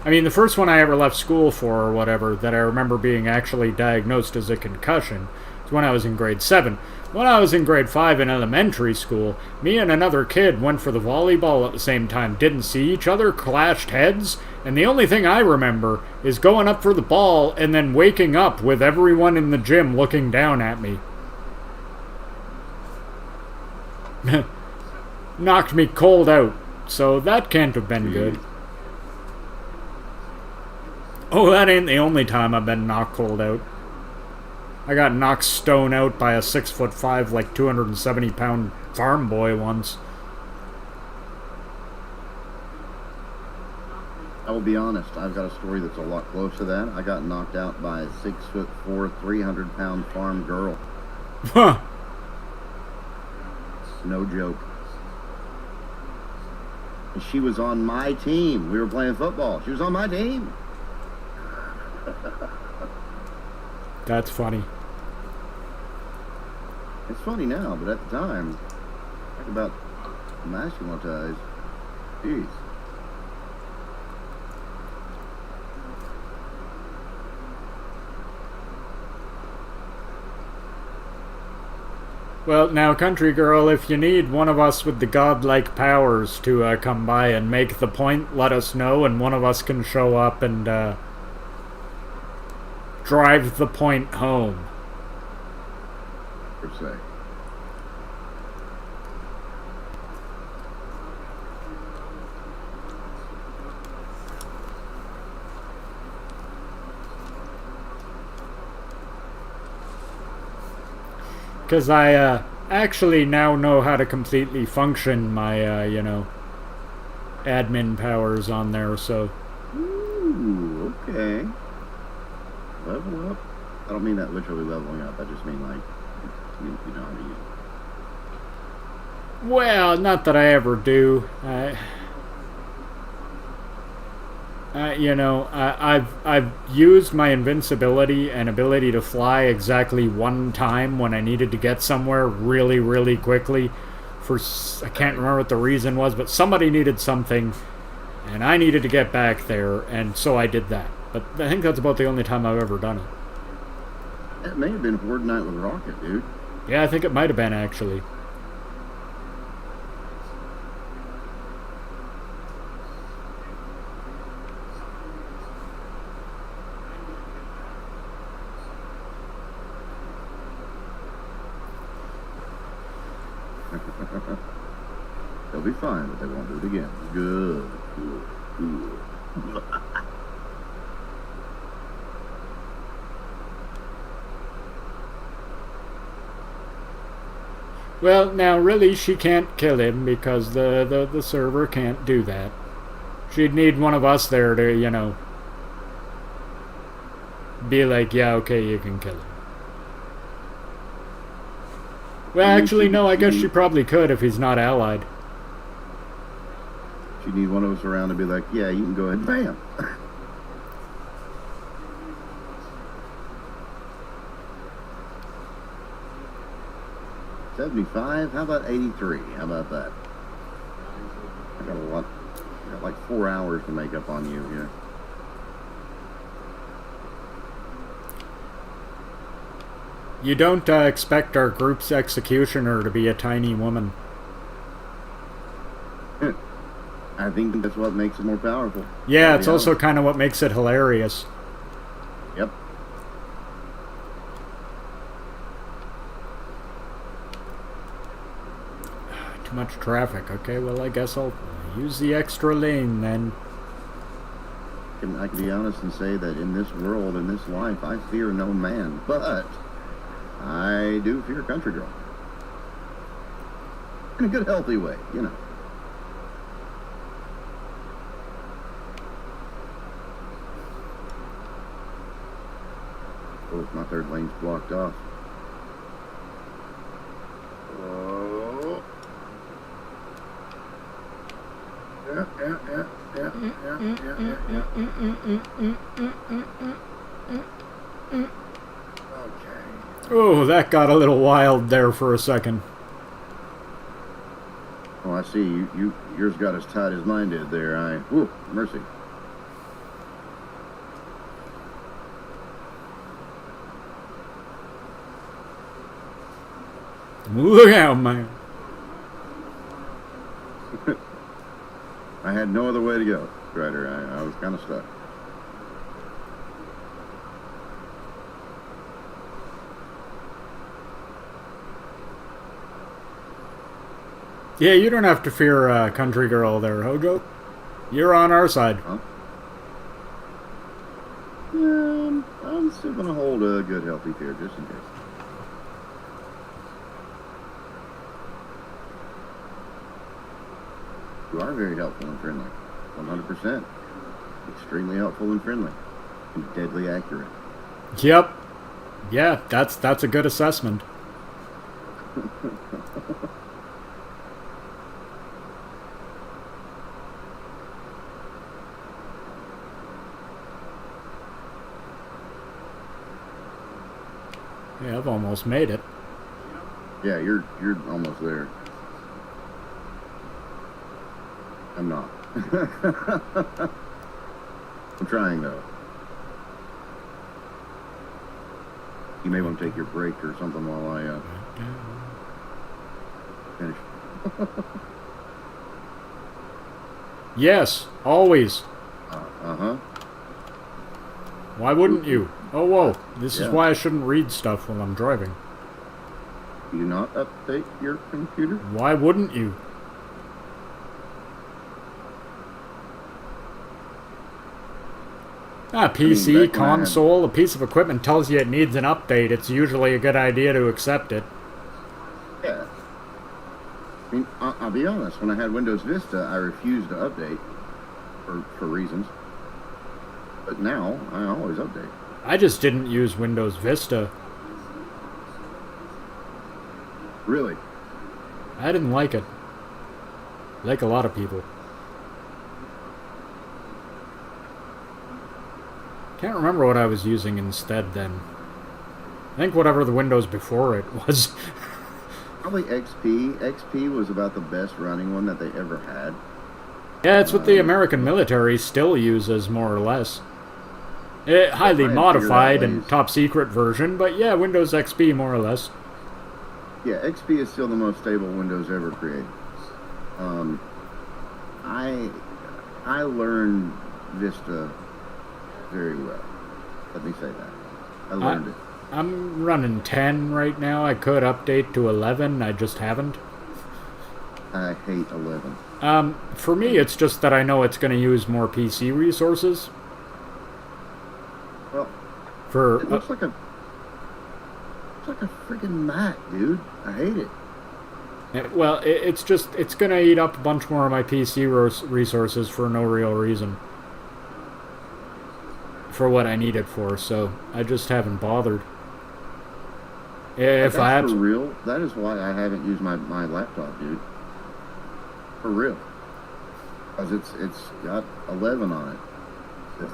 I mean, the first one I ever left school for or whatever that I remember being actually diagnosed as a concussion was when I was in grade 7. When I was in grade 5 in elementary school, me and another kid went for the volleyball at the same time, didn't see each other, clashed heads, and the only thing I remember is going up for the ball and then waking up with everyone in the gym looking down at me. Knocked me cold out, so that can't have been good. Oh, that ain't the only time I've been knocked cold out. I got knocked stone out by a 6'5", like 270-pound farm boy once. I will be honest, I've got a story that's a lot close to that. I got knocked out by a 6'4", 300-pound farm girl. Huh. No joke. And she was on my team. We were playing football. She was on my team. That's funny. It's funny now, but at the time, talk about masculinized. Jeez. Well, now, country girl, if you need one of us with the godlike powers to come by and make the point, let us know, and one of us can show up and drive the point home. Per se. Because I actually now know how to completely function my, admin powers on there, so... Ooh, okay. Level up. I don't mean that literally leveling up. I just mean like, you know how to use it. Well, not that I ever do. I've used my invincibility and ability to fly exactly one time when I needed to get somewhere really, really quickly. I can't remember what the reason was, but somebody needed something, and I needed to get back there, and so I did that. But I think that's about the only time I've ever done it. It may have been Fortnite with Rocket, dude. Yeah, I think it might have been, actually. They'll be fine, but they won't do it again. Good. Well, now, really, she can't kill him because the server can't do that. She'd need one of us there to, be like, yeah, okay, you can kill him. Well, actually, no, I guess she probably could if he's not allied. She'd need one of us around to be like, yeah, you can go ahead. Bam! 75? How about 83? How about that? I got a lot. I got like 4 hours to make up on you here. You don't expect our group's executioner to be a tiny woman. I think that's what makes it more powerful. Yeah, it's also kind of what makes it hilarious. Yep. Too much traffic. Okay, well, I guess I'll use the extra lane then. I can be honest and say that in this world, in this life, I fear no man, but I do fear country girl. In a good, healthy way, you know. Oh, my third lane's blocked off. Oh. Yeah. Okay. Oh, that got a little wild there for a second. Oh, I see. Yours got as tight as mine did there. Whew, mercy. Look out, man. I had no other way to go, Strider. I was kind of stuck. Yeah, you don't have to fear Country Girl there, Hojo. You're on our side. Huh? Yeah, I'm still going to hold a good, healthy fear just in case. You are very helpful and friendly. 100%. Extremely helpful and friendly. And deadly accurate. Yep. Yeah, that's a good assessment. Yeah, I've almost made it. Yeah, you're almost there. I'm not. I'm trying though. You may want to take your break or something while I finish. Yes, always. Uh-huh. Why wouldn't you? Oh, whoa. This Yeah. is why I shouldn't read stuff while I'm driving. Do you not update your computer? Why wouldn't you? PC, back when I had- console, a piece of equipment tells you it needs an update. It's usually a good idea to accept it. Yeah. I mean, I'll be honest. When I had Windows Vista, I refused to update for reasons. But now, I always update. I just didn't use Windows Vista. Really? I didn't like it. Like a lot of people. Can't remember what I was using instead then. I think whatever the Windows before it was. Probably XP. XP was about the best running one that they ever had. Yeah, it's what the American military still uses, more or less. Highly modified and top secret version, but yeah, Windows XP more or less. Yeah, XP is still the most stable Windows ever created. I learned Vista very well. Let me say that. I learned it. I'm running 10 right now. I could update to 11. I just haven't. I hate 11. For me, it's just that I know it's going to use more PC resources. Well, For it looks like a freaking Mac, dude. I hate it. well, it's going to eat up a bunch more of my PC resources for no real reason. For what I need it for, so I just haven't bothered. If I have for real, that is why I haven't used my laptop, dude. For real. Because it's got 11 on it. Ugh.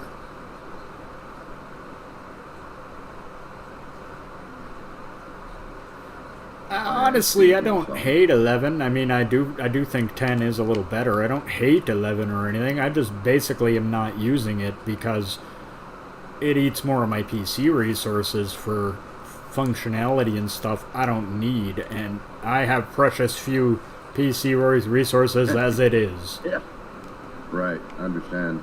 Honestly, I don't hate 11. I mean, I do think 10 is a little better. I don't hate 11 or anything. I just basically am not using it because it eats more of my PC resources for functionality and stuff I don't need, and I have precious few PC resources as it is. Yeah. Right, I understand.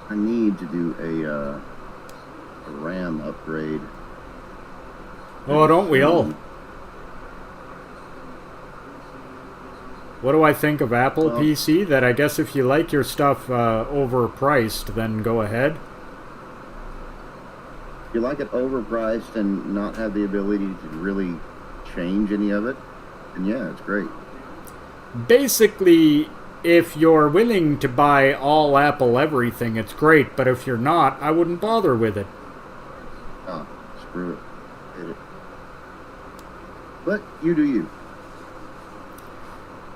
I need to do a RAM upgrade. Oh, don't we all? What do I think of Apple PC? That I guess if you like your stuff overpriced, then go ahead. If you like it overpriced and not have the ability to really change any of it, then yeah, it's great. Basically, if you're willing to buy all Apple everything, it's great. But if you're not, I wouldn't bother with it. Oh, screw it. Hit it. But you do you.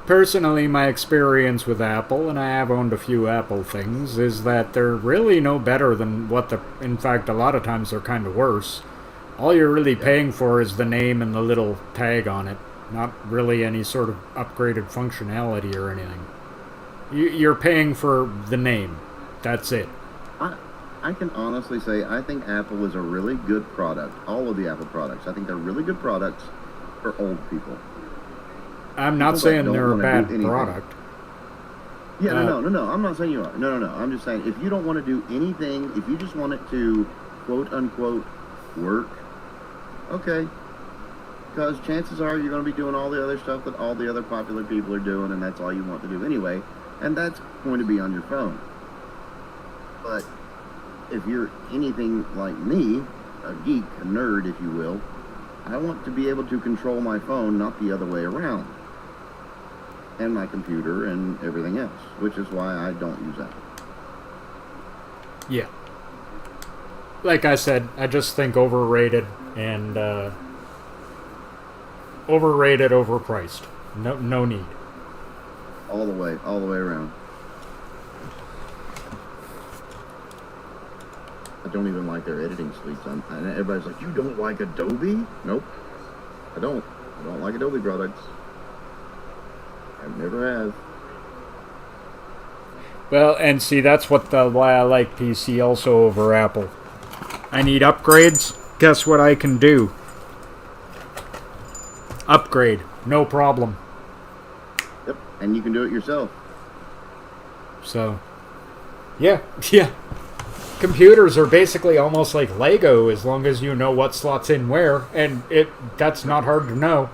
Personally, my experience with Apple, and I have owned a few Apple things, is that they're really no better than what the... In fact, a lot of times they're kind of worse. All you're really paying for is the name and the little tag on it. Not really any sort of upgraded functionality or anything. You're paying for the name. That's it. I can honestly say I think Apple is a really good product. All of the Apple products. I think they're really good products for old people. I'm not saying they're a bad product. Yeah, no. I'm not saying you are. No. I'm just saying if you don't want to do anything, if you just want it to, quote unquote, work, okay. Because chances are you're going to be doing all the other stuff that all the other popular people are doing, and that's all you want to do anyway. And that's going to be on your phone. But if you're anything like me, a geek, a nerd, if you will, I want to be able to control my phone, not the other way around. And my computer and everything else, which is why I don't use Apple. Yeah. Like I said, I just think overrated and overpriced. No need. All the way around. I don't even like their editing suites. And everybody's like, you don't like Adobe? Nope. I don't like Adobe products. I never have. Well, and see, that's why I like PC also over Apple. I need upgrades. Guess what I can do? Upgrade. No problem. Yep, and you can do it yourself. So, yeah. Computers are basically almost like Lego as long as you know what slots in where, and that's not hard to know.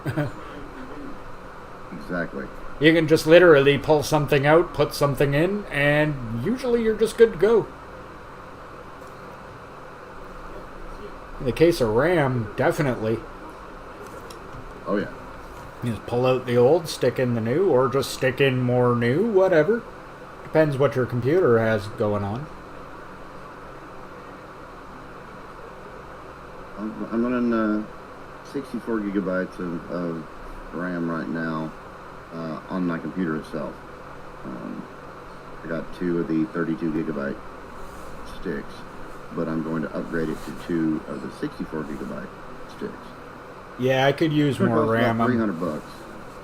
Exactly. You can just literally pull something out, put something in, and usually you're just good to go. In the case of RAM, definitely. Oh yeah. You just pull out the old, stick in the new, or just stick in more new, whatever. Depends what your computer has going on. I'm running 64 gigabytes of RAM right now on my computer itself. I got 2 of the 32 gigabyte sticks, but I'm going to upgrade it to 2 of the 64 gigabyte sticks. Yeah, I could use more RAM. About $300.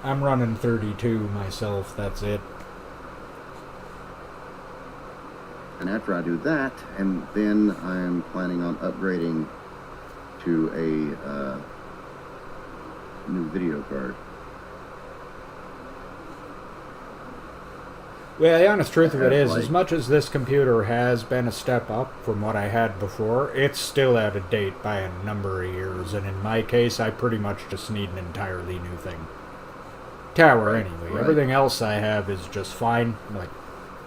I'm running 32 myself, that's it. And after I do that, and then I'm planning on upgrading to a new video card. Well, the honest truth of it is, as much as this computer has been a step up from what I had before, it's still out of date by a number of years, and in my case, I pretty much just need an entirely new thing. Tower, anyway. Right. Everything else I have is just fine. Like,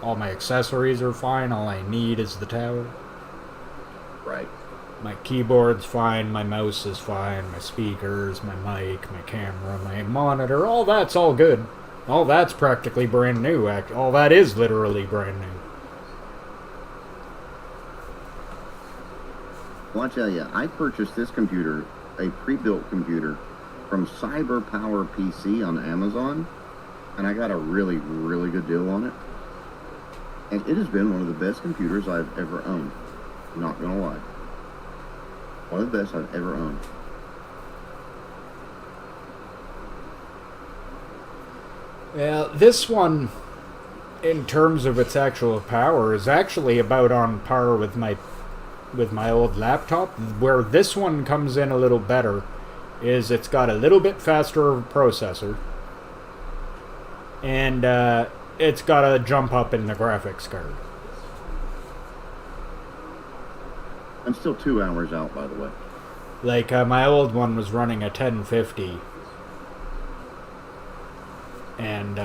all my accessories are fine. All I need is the tower. Right. My keyboard's fine, my mouse is fine, my speakers, my mic, my camera, my monitor, all that's all good. All that's practically brand new. All that is literally brand new. Well, I tell you, I purchased this computer, a pre-built computer, from CyberPower PC on Amazon, and I got a really, really good deal on it. And it has been one of the best computers I've ever owned. Not gonna lie. One of the best I've ever owned. Yeah, this one, in terms of its actual power, is actually about on par with my old laptop. Where this one comes in a little better is it's got a little bit faster processor, and it's got a jump up in the graphics card. I'm still 2 hours out, by the way. Like, my old one was running a 1050. And,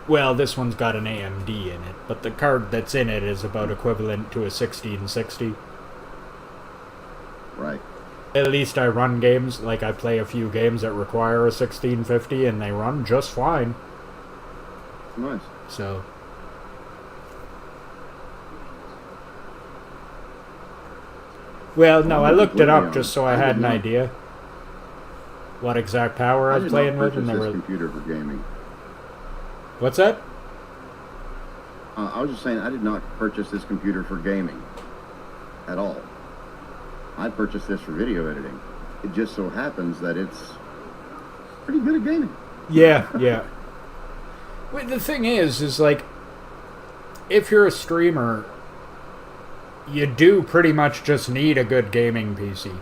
well, this one's got an AMD in it, but the card that's in it is about equivalent to a 1660. Right. At least I run games, like I play a few games that require a 1650, and they run just fine. Nice. So. Well, no, I looked it up just so I had an idea what exact power I was playing with. And this computer for gaming. What's that? I was just saying I did not purchase this computer for gaming at all. I purchased this for video editing. It just so happens that it's pretty good at gaming. Yeah, yeah. Well, the thing is like, if you're a streamer, you do pretty much just need a good gaming PC.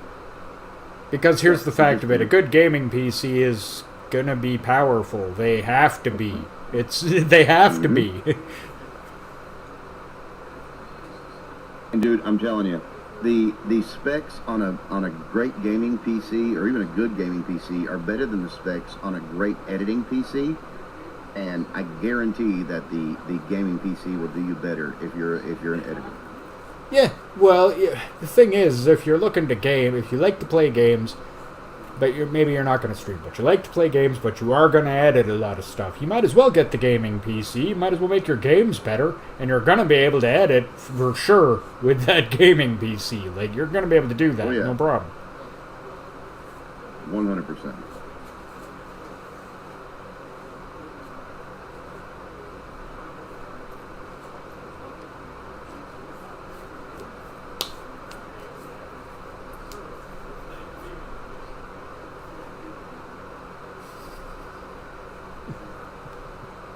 Because here's the fact of it, a good gaming PC is gonna be powerful. They have to be. They have to be. And dude, I'm telling you, the specs on a great gaming PC or even a good gaming PC are better than the specs on a great editing PC. And I guarantee that the gaming PC will do you better if you're an editor. Yeah, well, the thing is, if you're looking to game, if you like to play games, but maybe you're not going to stream, but you like to play games, but you are going to edit a lot of stuff, you might as well get the gaming PC. You might as well make your games better, and you're going to be able to edit for sure with that gaming PC. Like, you're going to be able to do that, no problem. 100%.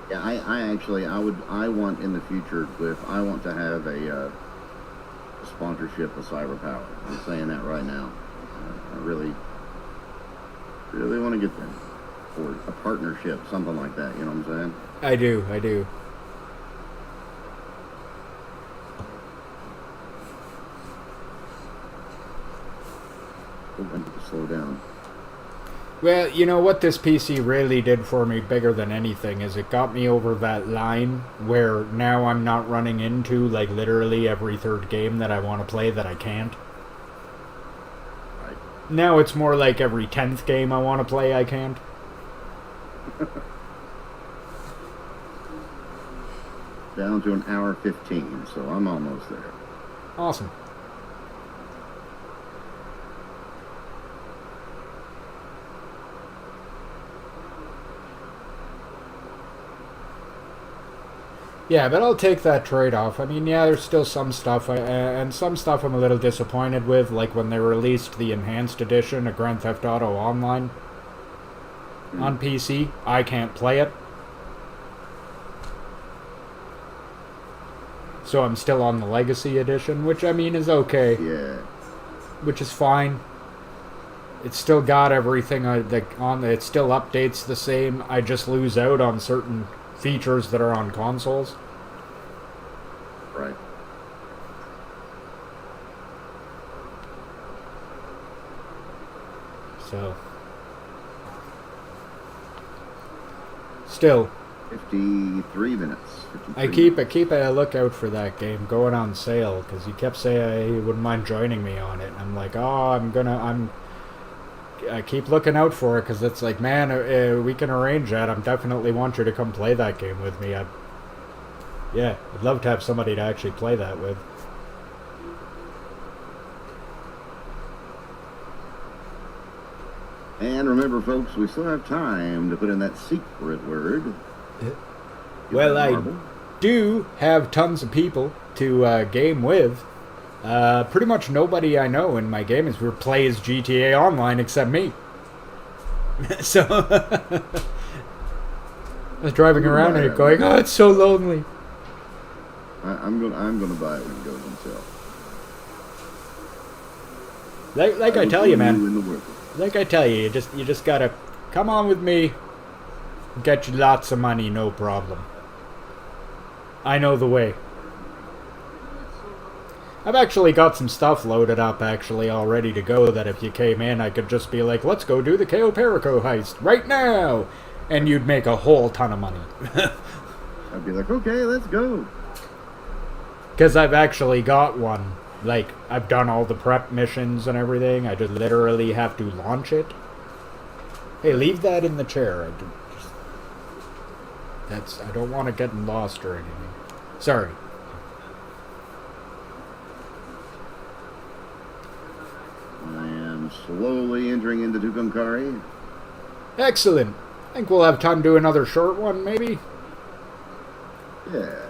Yeah, I want in the future, Cliff, I want to have a sponsorship with Cyber Power. I'm saying that right now. I really want to get there. Or a partnership, something like that, you know what I'm saying? I do. I need to slow down. Well, you know what this PC really did for me bigger than anything is it got me over that line where now I'm not running into, like, literally every third game that I want to play that I can't. Right. Now it's more like every 10th game I want to play I can't. Down to an hour 15, so I'm almost there. Awesome. Yeah, but I'll take that trade-off. I mean, yeah, there's still some stuff, and some stuff I'm a little disappointed with, like when they released the Enhanced Edition of Grand Theft Auto Online on PC. I can't play it. So I'm still on the Legacy Edition, which, I mean, is okay. Yeah. Which is fine. It's still got everything on it. Still updates the same. I just lose out on certain features that are on consoles. Right. So still 53 minutes. 53 I keep a lookout for that game going on sale because he kept saying he wouldn't mind joining me on it. And I'm like, I keep looking out for it because it's like, man, we can arrange that. I definitely want you to come play that game with me. I'd love to have somebody to actually play that with. And remember, folks, we still have time to put in that secret word. Well, I do have tons of people to game with. Pretty much nobody I know in my game plays GTA Online except me. So I was driving around and going, "Oh, it's so lonely." I'm gonna buy it when it goes on sale. Like I tell you, man. Like I tell you, you just gotta come on with me. Get you lots of money, no problem. I know the way. I've actually got some stuff loaded up, actually, all ready to go, that if you came in, I could just be like, let's go do the Cayo Perico heist right now! And you'd make a whole ton of money. I'd be like, okay, let's go. Because I've actually got one. Like, I've done all the prep missions and everything. I just literally have to launch it. Hey, leave that in the chair. I don't want to get lost or anything. Sorry. I am slowly entering into Tucumcari. Excellent. I think we'll have time to do another short one, maybe? Yeah.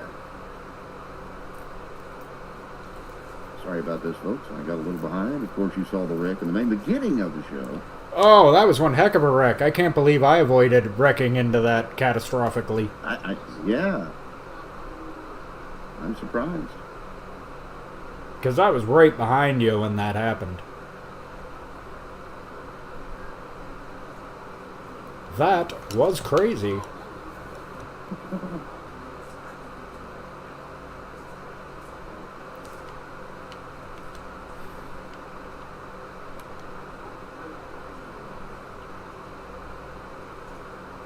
Sorry about this, folks. I got a little behind. Of course, you saw the wreck in the main beginning of the show. Oh, that was one heck of a wreck. I can't believe I avoided wrecking into that catastrophically. Yeah. I'm surprised. Because I was right behind you when that happened. That was crazy.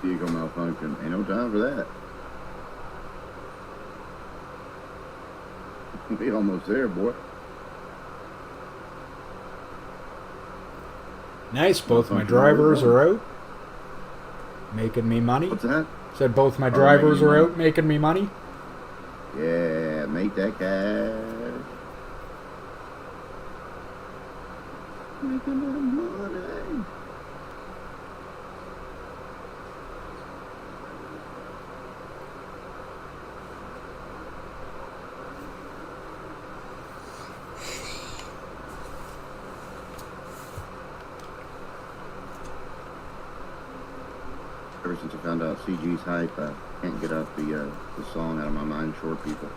Vehicle malfunction. Ain't no time for that. Be almost there, boy. Nice, both my drivers are out. Making me money. What's that? Said both my drivers are out making me money. Yeah, make that cash. Make a little money. Ever since I found out CG's hype, I can't get out the song out of my mind, Short People.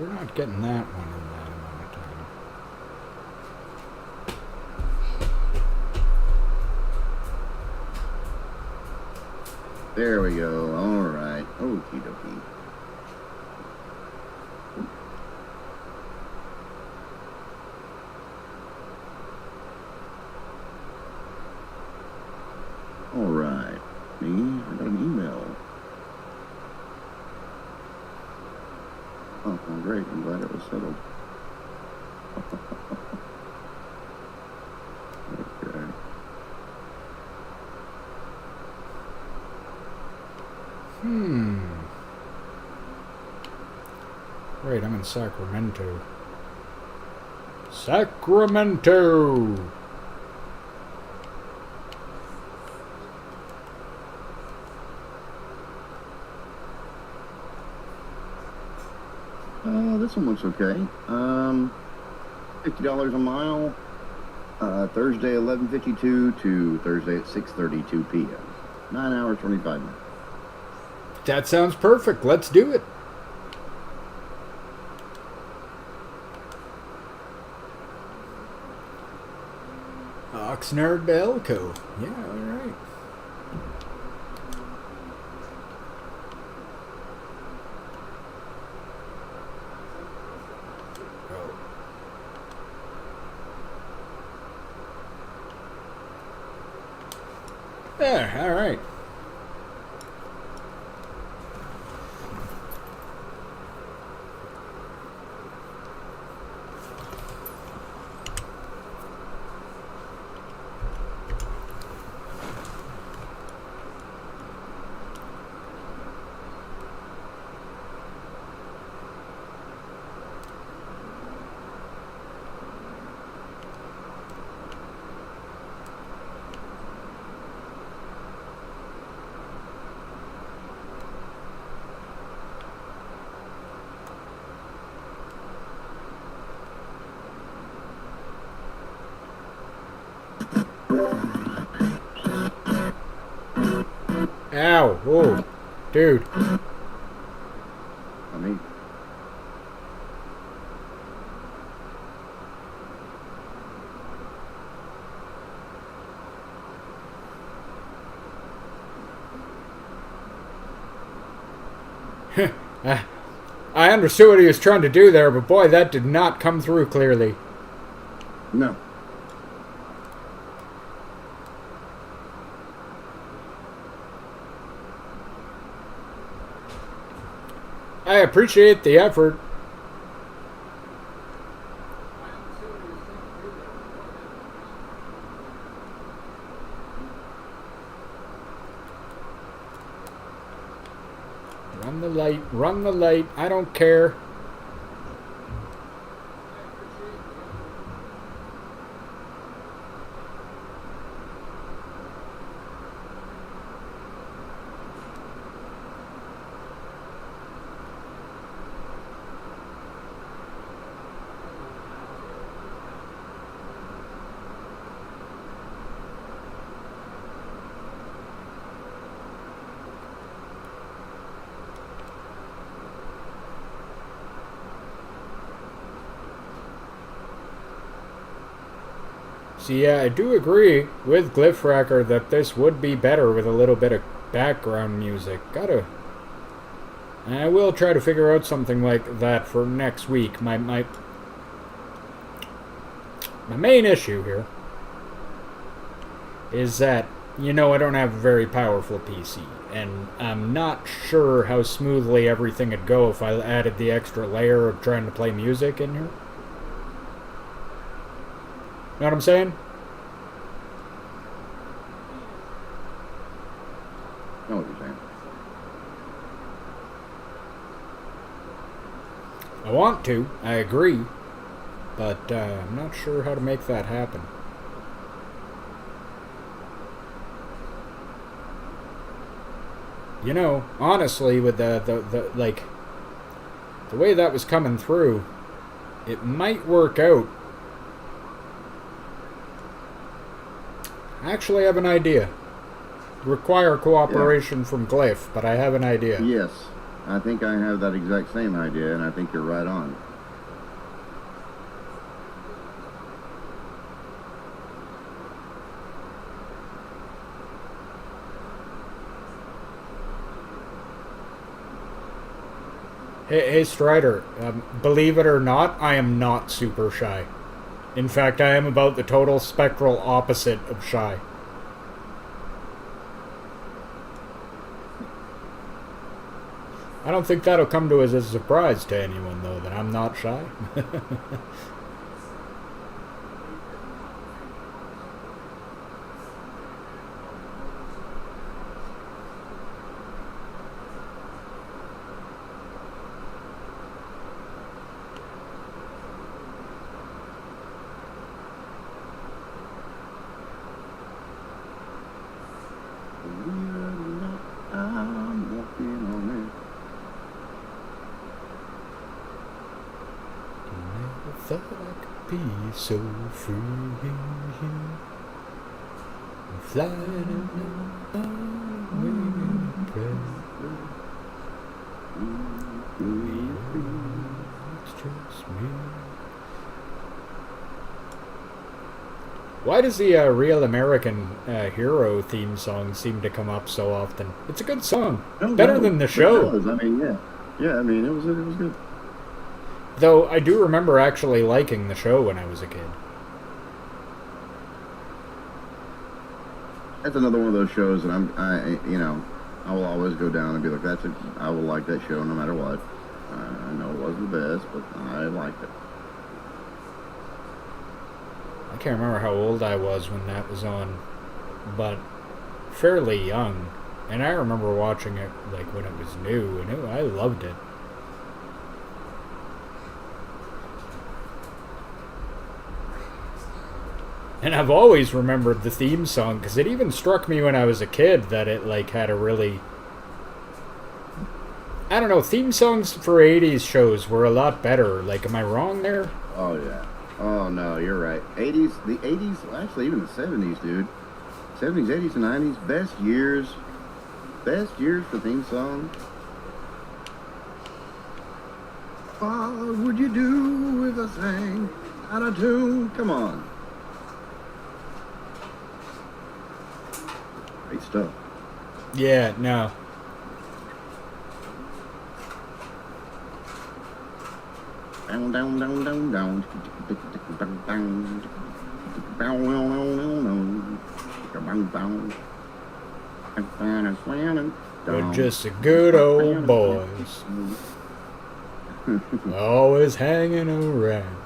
We're not getting that one in that amount of time. There we go. All right. Okie dokie. All right. Me, I got an email. Oh, well, great. I'm glad it was settled. Okay. Wait, I'm in Sacramento. Sacramento! This one looks okay. $50 a mile. Thursday 11:52 to Thursday at 6:32 p.m. 9 hours 25 minutes. That sounds perfect. Let's do it. Oxnard to Elko. Yeah, alright. There, alright. Ow! Whoa! Dude. I mean, I understood what he was trying to do there, but boy, that did not come through clearly. no. I appreciate the effort. Run the light, run the light. I don't care. See, yeah, I do agree with Glyphracker that this would be better with a little bit of background music. I will try to figure out something like that for next week. My main issue here is that, you know, I don't have a very powerful PC, and I'm not sure how smoothly everything would go if I added the extra layer of trying to play music in here. Know what I'm saying? I know what you're saying. I want to, I agree, but I'm not sure how to make that happen. You know, honestly, with the way that was coming through, it might work out. I actually have an idea. Require cooperation from Glyph, but I have an idea. Yes, I think I have that exact same idea, and I think you're right on. Hey Strider, believe it or not, I am not super shy. In fact, I am about the total spectral opposite of shy. I don't think that'll come to as a surprise to anyone, though, that I'm not shy. I'm walking on it. Never thought I could be so free. Flying it's just me. Why does the Real American Hero theme song seem to come up so often? It's a good song. Better than the show. It does. I mean, yeah. Yeah, I mean, it was good. Though I do remember actually liking the show when I was a kid. That's another one of those shows that I will always go down and be like, I will like that show no matter what. I know it wasn't the best, but I liked it. I can't remember how old I was when that was on, but fairly young. And I remember watching it like when it was new, and I loved it. And I've always remembered the theme song, because it even struck me when I was a kid that it like had a really... I don't know, theme songs for 80s shows were a lot better. Like, am I wrong there? Oh, yeah. Oh, no, you're right. The 80s, actually even the 70s, dude. 70s, 80s, and 90s, best years for theme songs. What would you do if I sang out of tune? Come on. Great stuff. Yeah, no. Down, down, down, down, down. We're just a good old boys. Always hanging around.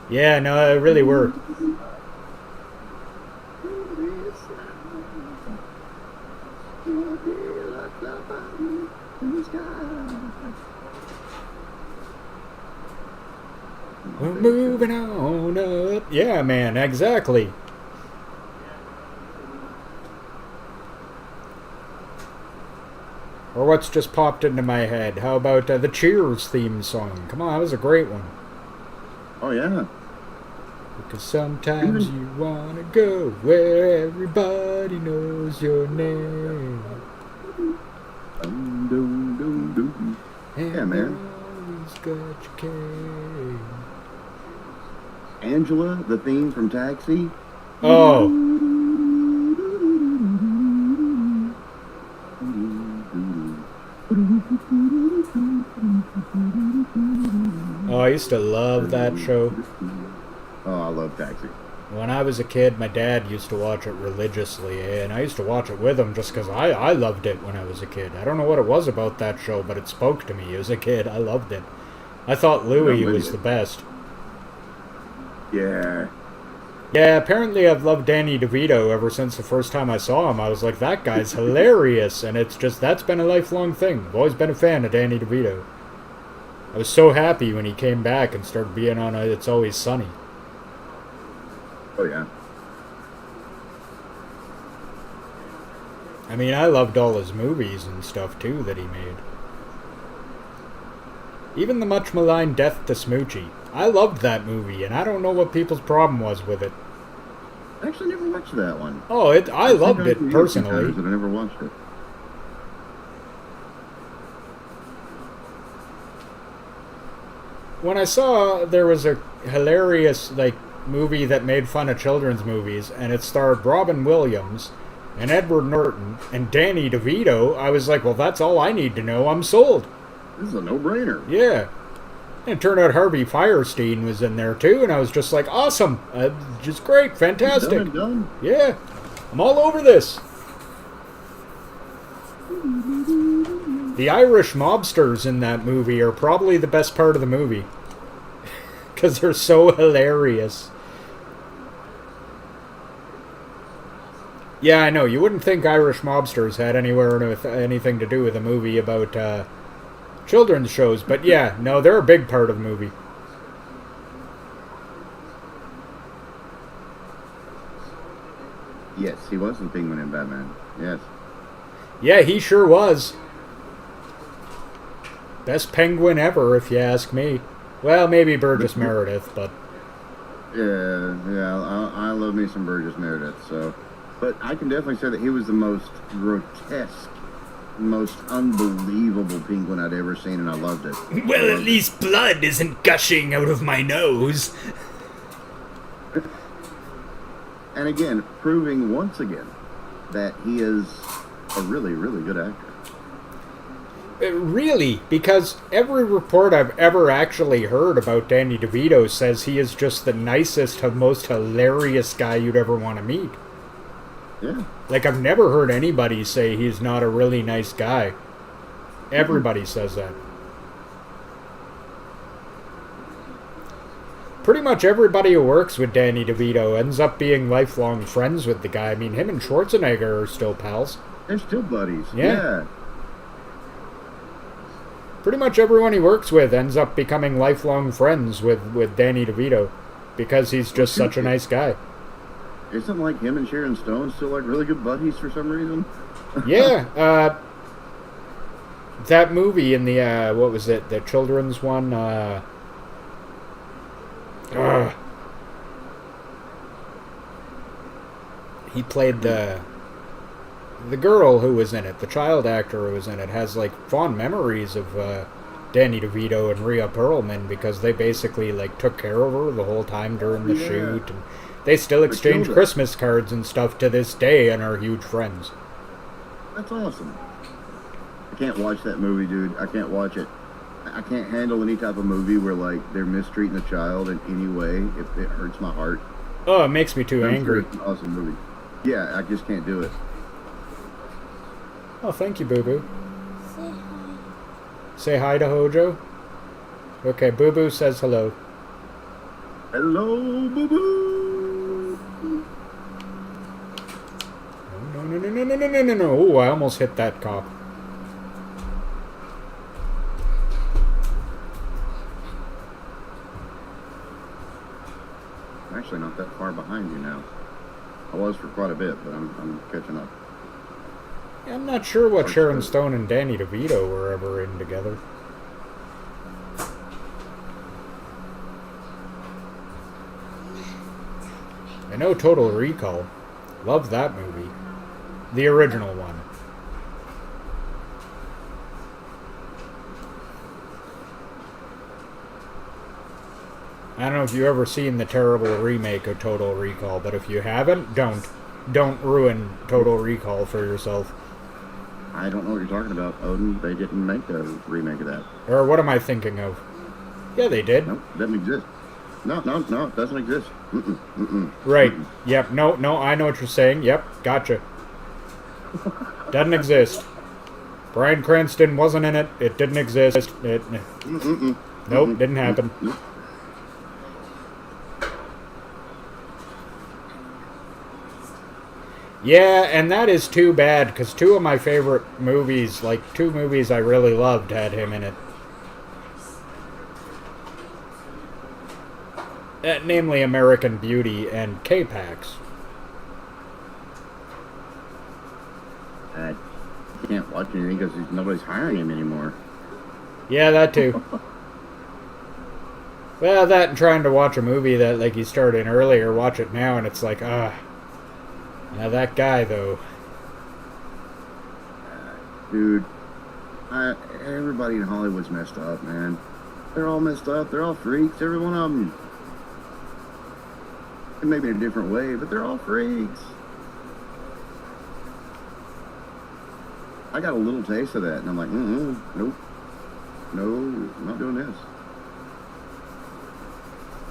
Yeah, no, it really were. We're moving on up. Yeah, man, exactly. Or what's just popped into my head? How about the Cheers theme song? Come on, that was a great one. Oh, yeah. Because sometimes you want to go where everybody knows your name. Yeah, man. Always got your cane. Angela, the theme from Taxi. Oh. Oh, I used to love that show. Oh, I love Taxi. When I was a kid, my dad used to watch it religiously, and I used to watch it with him just because I loved it when I was a kid. I don't know what it was about that show, but it spoke to me as a kid. I loved it. I thought Louis was the best. Yeah. Yeah, apparently I've loved Danny DeVito ever since the first time I saw him. I was like, that guy's hilarious, and it's just, that's been a lifelong thing. I've always been a fan of Danny DeVito. I was so happy when he came back and started being on It's Always Sunny. Oh, yeah. I mean, I loved all his movies and stuff, too, that he made. Even the much maligned Death to Smoochie. I loved that movie, and I don't know what people's problem was with it. I actually never watched that one. Oh, I loved it, personally. But I never watched it. When I saw there was a hilarious, movie that made fun of children's movies, and it starred Robin Williams and Edward Norton and Danny DeVito, I was like, well, that's all I need to know. I'm sold. This is a no-brainer. Yeah. And it turned out Harvey Fierstein was in there, too, and I was just like, awesome. Just great. Fantastic. Done. Yeah. I'm all over this. The Irish mobsters in that movie are probably the best part of the movie. Because they're so hilarious. Yeah, I know. You wouldn't think Irish mobsters had anything to do with a movie about children's shows, but yeah, no, they're a big part of the movie. Yes, he was the Penguin in Batman. Yes. Yeah, he sure was. Best penguin ever, if you ask me. Well, maybe Burgess Meredith, but... Yeah, I love me some Burgess Meredith, so... But I can definitely say that he was the most grotesque, most unbelievable penguin I'd ever seen, and I loved it. Well, at least blood isn't gushing out of my nose. And again, proving once again that he is a really, really good actor. Really, because every report I've ever actually heard about Danny DeVito says he is just the nicest, most hilarious guy you'd ever want to meet. Yeah. Like, I've never heard anybody say he's not a really nice guy. Everybody says that. Pretty much everybody who works with Danny DeVito ends up being lifelong friends with the guy. I mean, him and Schwarzenegger are still pals. They're still buddies. Yeah. Pretty much everyone he works with ends up becoming lifelong friends with Danny DeVito. Because he's just such a nice guy. Isn't like him and Sharon Stone still like really good buddies for some reason? Yeah, that movie in the, what was it, the children's one, he played the girl who was in it, the child actor who was in it, has like fond memories of Danny DeVito and Rhea Perlman because they basically like took care of her the whole time during the shoot, and they still exchange Christmas cards and stuff to this day and are huge friends. That's awesome. I can't watch that movie, dude. I can't watch it. I can't handle any type of movie where like they're mistreating a child in any way. It hurts my heart. Oh, it makes me too angry. It's an awesome movie. Yeah, I just can't do it. Oh, thank you, Boo Boo. Say hi to Hojo. Okay, Boo Boo says hello. Hello, Boo Boo. No. Oh, I almost hit that cop. actually not that far behind you now. I was for quite a bit, but I'm catching up. Yeah, I'm not sure what Sharon Stone and Danny DeVito were ever in together. I know Total Recall. Love that movie. The original one. I don't know if you've ever seen the terrible remake of Total Recall, but if you haven't, don't. Don't ruin Total Recall for yourself. I don't know what you're talking about, Odin. They didn't make a remake of that. Or what am I thinking of? Yeah, they did. Nope, doesn't exist. No, it doesn't exist. Right. Yep. No, I know what you're saying. Yep. Gotcha. Doesn't exist. Bryan Cranston wasn't in it. It didn't exist. Nope, didn't happen. Yeah, and that is too bad, because two of my favorite movies, like two movies I really loved, had him in it. Namely American Beauty and K-Pax. I can't watch anything because nobody's hiring him anymore. Yeah, that too. Well, that and trying to watch a movie that, like, you started in earlier, watch it now, and it's like, now that guy, though. Dude, everybody in Hollywood's messed up, man. They're all messed up. They're all freaks, every one of them. And maybe in a different way, but they're all freaks. I got a little taste of that, and I'm like, nope. No, I'm not doing this.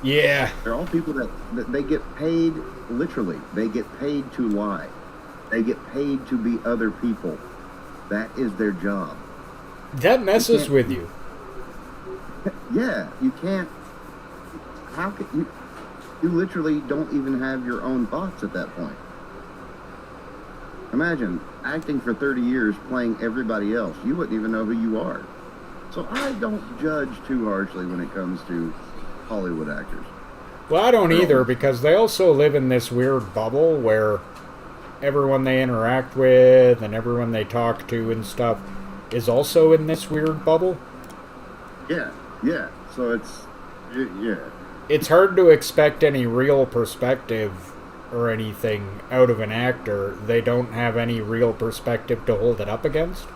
Yeah. They're all people that they get paid, literally, they get paid to lie. They get paid to be other people. That is their job. That messes with you. Yeah, you can't. How can you? You literally don't even have your own thoughts at that point. Imagine acting for 30 years playing everybody else. You wouldn't even know who you are. So I don't judge too harshly when it comes to Hollywood actors. Well, I don't either, because they also live in this weird bubble where everyone they interact with and everyone they talk to and stuff is also in this weird bubble. Yeah. So yeah. It's hard to expect any real perspective or anything out of an actor. They don't have any real perspective to hold it up against.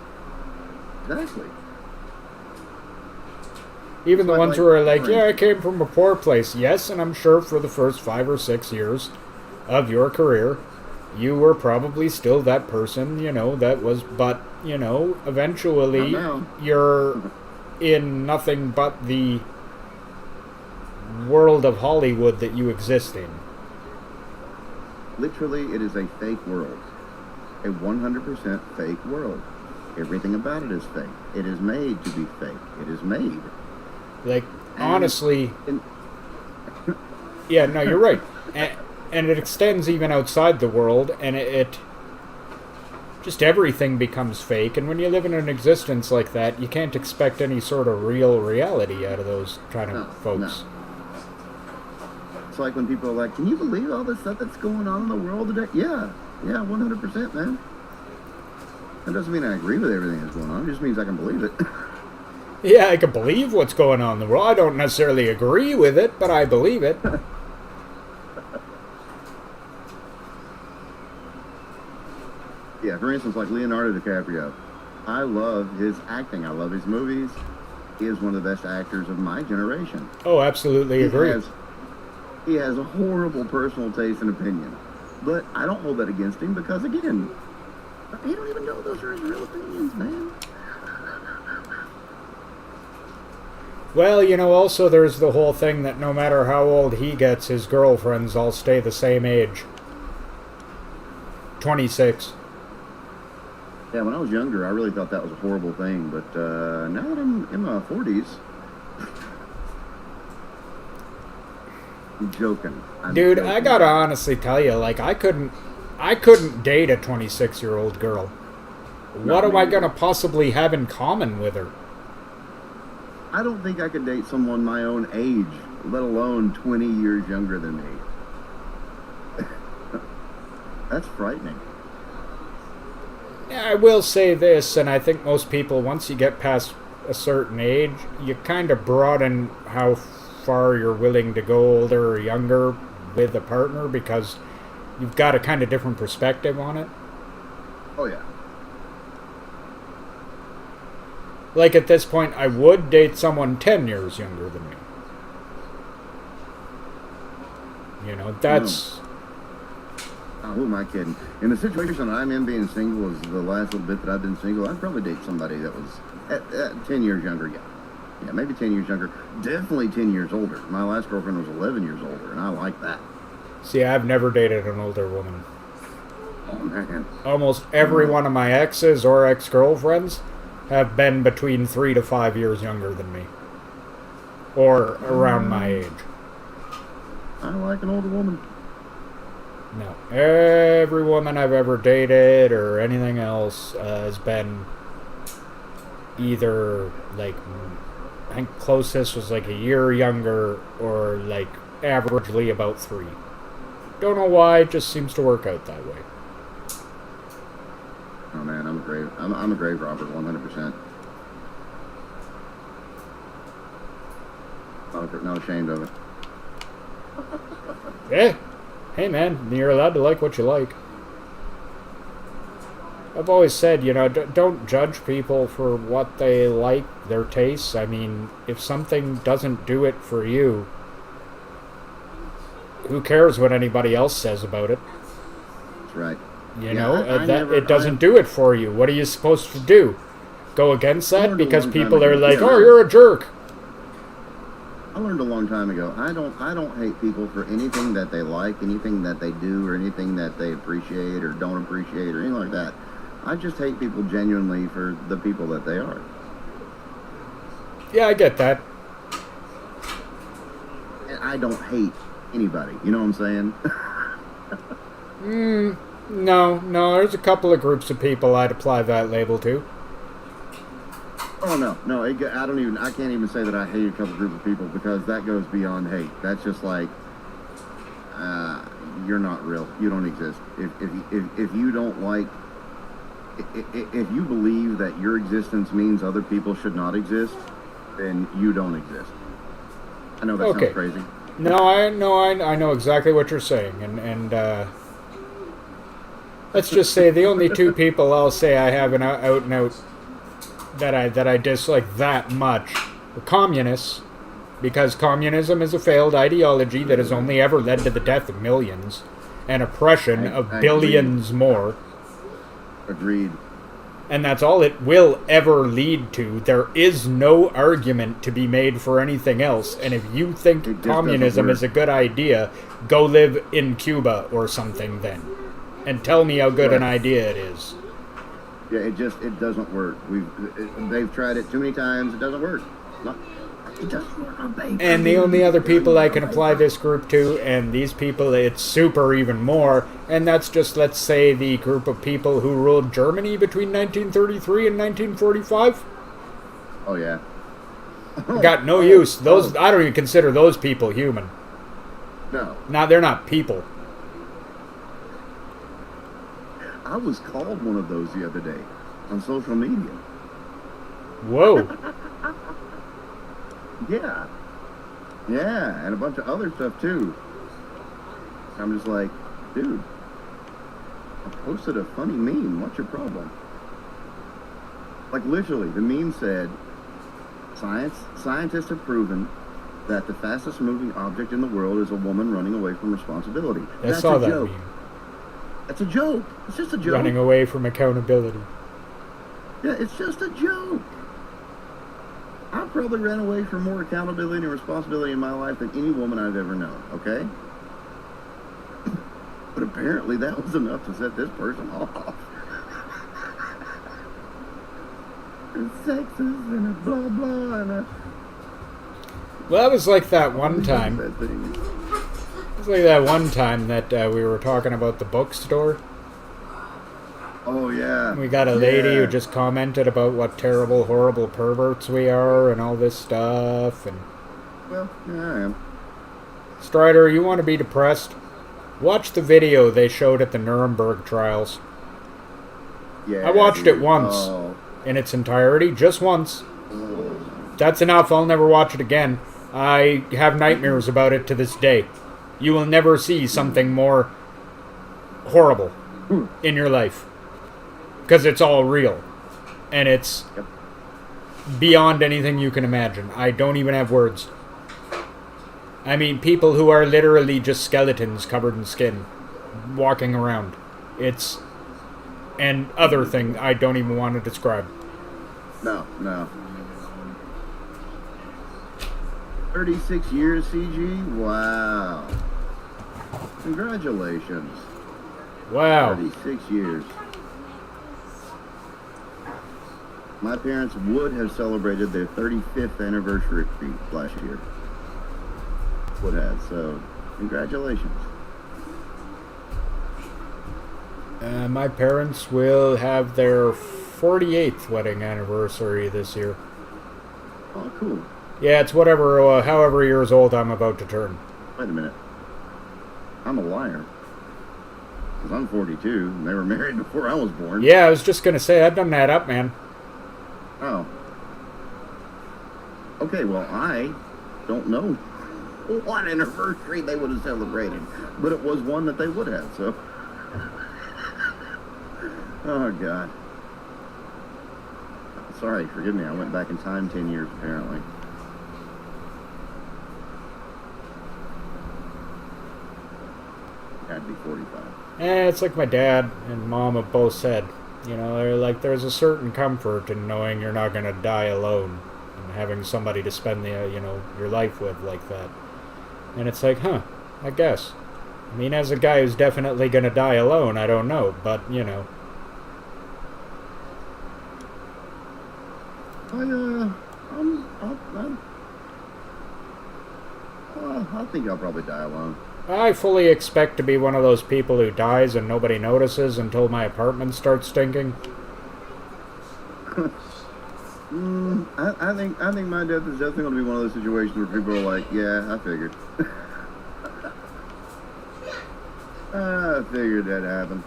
Exactly. Even the ones who are like, yeah, I came from a poor place. Yes, and I'm sure for the first 5 or 6 years of your career, you were probably still that person, that was, but, eventually you're in nothing but the world of Hollywood that you exist in. Literally, it is a fake world. A 100% fake world. Everything about it is fake. It is made to be fake. It is made. Like, honestly... yeah, no, you're right. And it extends even outside the world, and it just everything becomes fake, and when you live in an existence like that, you can't expect any sort of real reality out of those kind of folks. No. It's like when people are like, can you believe all this stuff that's going on in the world today? Yeah, 100%, man. That doesn't mean I agree with everything that's going on. It just means I can believe it. Yeah, I can believe what's going on in the world. I don't necessarily agree with it, but I believe it. Yeah, for instance, like Leonardo DiCaprio. I love his acting. I love his movies. He is one of the best actors of my generation. Oh, absolutely agree. He has a horrible personal taste and opinion. But I don't hold that against him because, again, he don't even know those are his real opinions, man. Well, also there's the whole thing that no matter how old he gets, his girlfriends all stay the same age. 26. Yeah, when I was younger, I really thought that was a horrible thing. But now that I'm in my 40s... I'm joking. Dude, I gotta honestly tell you, like, I couldn't date a 26-year-old girl. What am I gonna possibly have in common with her? I don't think I could date someone my own age, let alone 20 years younger than me. That's frightening. I will say this, and I think most people, once you get past a certain age, you kind of broaden how far you're willing to go, older or younger, with a partner, because you've got a kind of different perspective on it. Oh, yeah. Like at this point, I would date someone 10 years younger than me. You know, that's... Oh, who am I kidding? In the situation I'm in, being single is the last little bit that I've been single, I'd probably date somebody that was at 10 years younger, yeah. Yeah, maybe 10 years younger. Definitely 10 years older. My last girlfriend was 11 years older, and I like that. See, I've never dated an older woman. Oh, man. Almost every one of my exes or ex-girlfriends have been between 3 to 5 years younger than me. Or around my age. I like an older woman. No. Every woman I've ever dated or anything else has been either, like, I think closest was like a year younger or, like, averagely about 3. Don't know why, it just seems to work out that way. Oh, man, I'm a grave robber, 100%. Not ashamed of it. Yeah. Hey, man, you're allowed to like what you like. I've always said, you know, don't judge people for what they like, their tastes. I mean, if something doesn't do it for you, who cares what anybody else says about it? That's right. You know, it doesn't do it for you. What are you supposed to do? Go against that because people are like, "Oh, you're a jerk." I learned a long time ago. I don't hate people for anything that they like, anything that they do, or anything that they appreciate or don't appreciate or anything like that. I just hate people genuinely for the people that they are. Yeah, I get that. And I don't hate anybody. You know what I'm saying? No, there's a couple of groups of people I'd apply that label to. Oh, no, I can't even say that I hate a couple group of people because that goes beyond hate. That's just like, you're not real. You don't exist. If you don't like, if you believe that your existence means other people should not exist, then you don't exist. I know that sounds crazy. No, I know exactly what you're saying, and let's just say the only two people I'll say I have an out and out that I dislike that much are communists, because communism is a failed ideology that has only ever led to the death of millions and oppression of billions more. Agreed. And that's all it will ever lead to. There is no argument to be made for anything else. And if you think communism is a good idea, go live in Cuba or something then. And tell me how good an idea it is. Yeah, it doesn't work. They've tried it too many times. It doesn't work. It doesn't work on paper. And the only other people I can apply this group to, and these people, it's super even more, and that's just, let's say, the group of people who ruled Germany between 1933 and 1945. Oh, yeah. Got no use. Those I don't even consider those people human. No. They're not people. I was called one of those the other day on social media. Whoa. Yeah. Yeah, and a bunch of other stuff, too. I'm just like, dude, I posted a funny meme. What's your problem? Like, literally, the meme said, scientists have proven that the fastest moving object in the world is a woman running away from responsibility. That's a joke. Meme. That's a joke. It's just a joke. Running away from accountability. Yeah, it's just a joke. I probably ran away from more accountability and responsibility in my life than any woman I've ever known, okay? But apparently that was enough to set this person off. And sexist and a blah blah and a... Well, that was like that one time. It was like that one time that we were talking about the bookstore. Oh, yeah. We got a lady who just commented about what terrible, horrible perverts we are and all this stuff. And well, yeah, I am. Strider, you want to be depressed? Watch the video they showed at the Nuremberg trials. Yeah. I watched it dude. once Oh. in its entirety, just once. That's enough. I'll never watch it again. I have nightmares about it to this day. You will never see something more horrible in your life. Because it's all real. And it's Yep. beyond anything you can imagine. I don't even have words. I mean, people who are literally just skeletons covered in skin, walking around. It's an other thing I don't even want to describe. No, no. 36 years, CG? Wow. Congratulations. Wow. 36 years. My parents would have celebrated their 35th anniversary last year. Would have, so congratulations. My parents will have their 48th wedding anniversary this year. Oh, cool. Yeah, it's whatever, however years old I'm about to turn. Wait a minute. I'm a liar. Because I'm 42, and they were married before I was born. Yeah, I was just gonna say, I've done that up, man. Oh. Okay, well, I don't know what anniversary they would have celebrated, but it was one that they would have, so. Oh, God. Sorry, forgive me. I went back in time 10 years, apparently. Had to be 45. It's like my dad and mom have both said. You know, they're like, there's a certain comfort in knowing you're not gonna die alone and having somebody to spend your life with like that. And it's like, huh, I guess. I mean, as a guy who's definitely gonna die alone, I don't know, but, you know. I think I'll probably die alone. I fully expect to be one of those people who dies and nobody notices until my apartment starts stinking. I think my death is definitely going to be one of those situations where people are like, yeah, I figured. I figured that happened.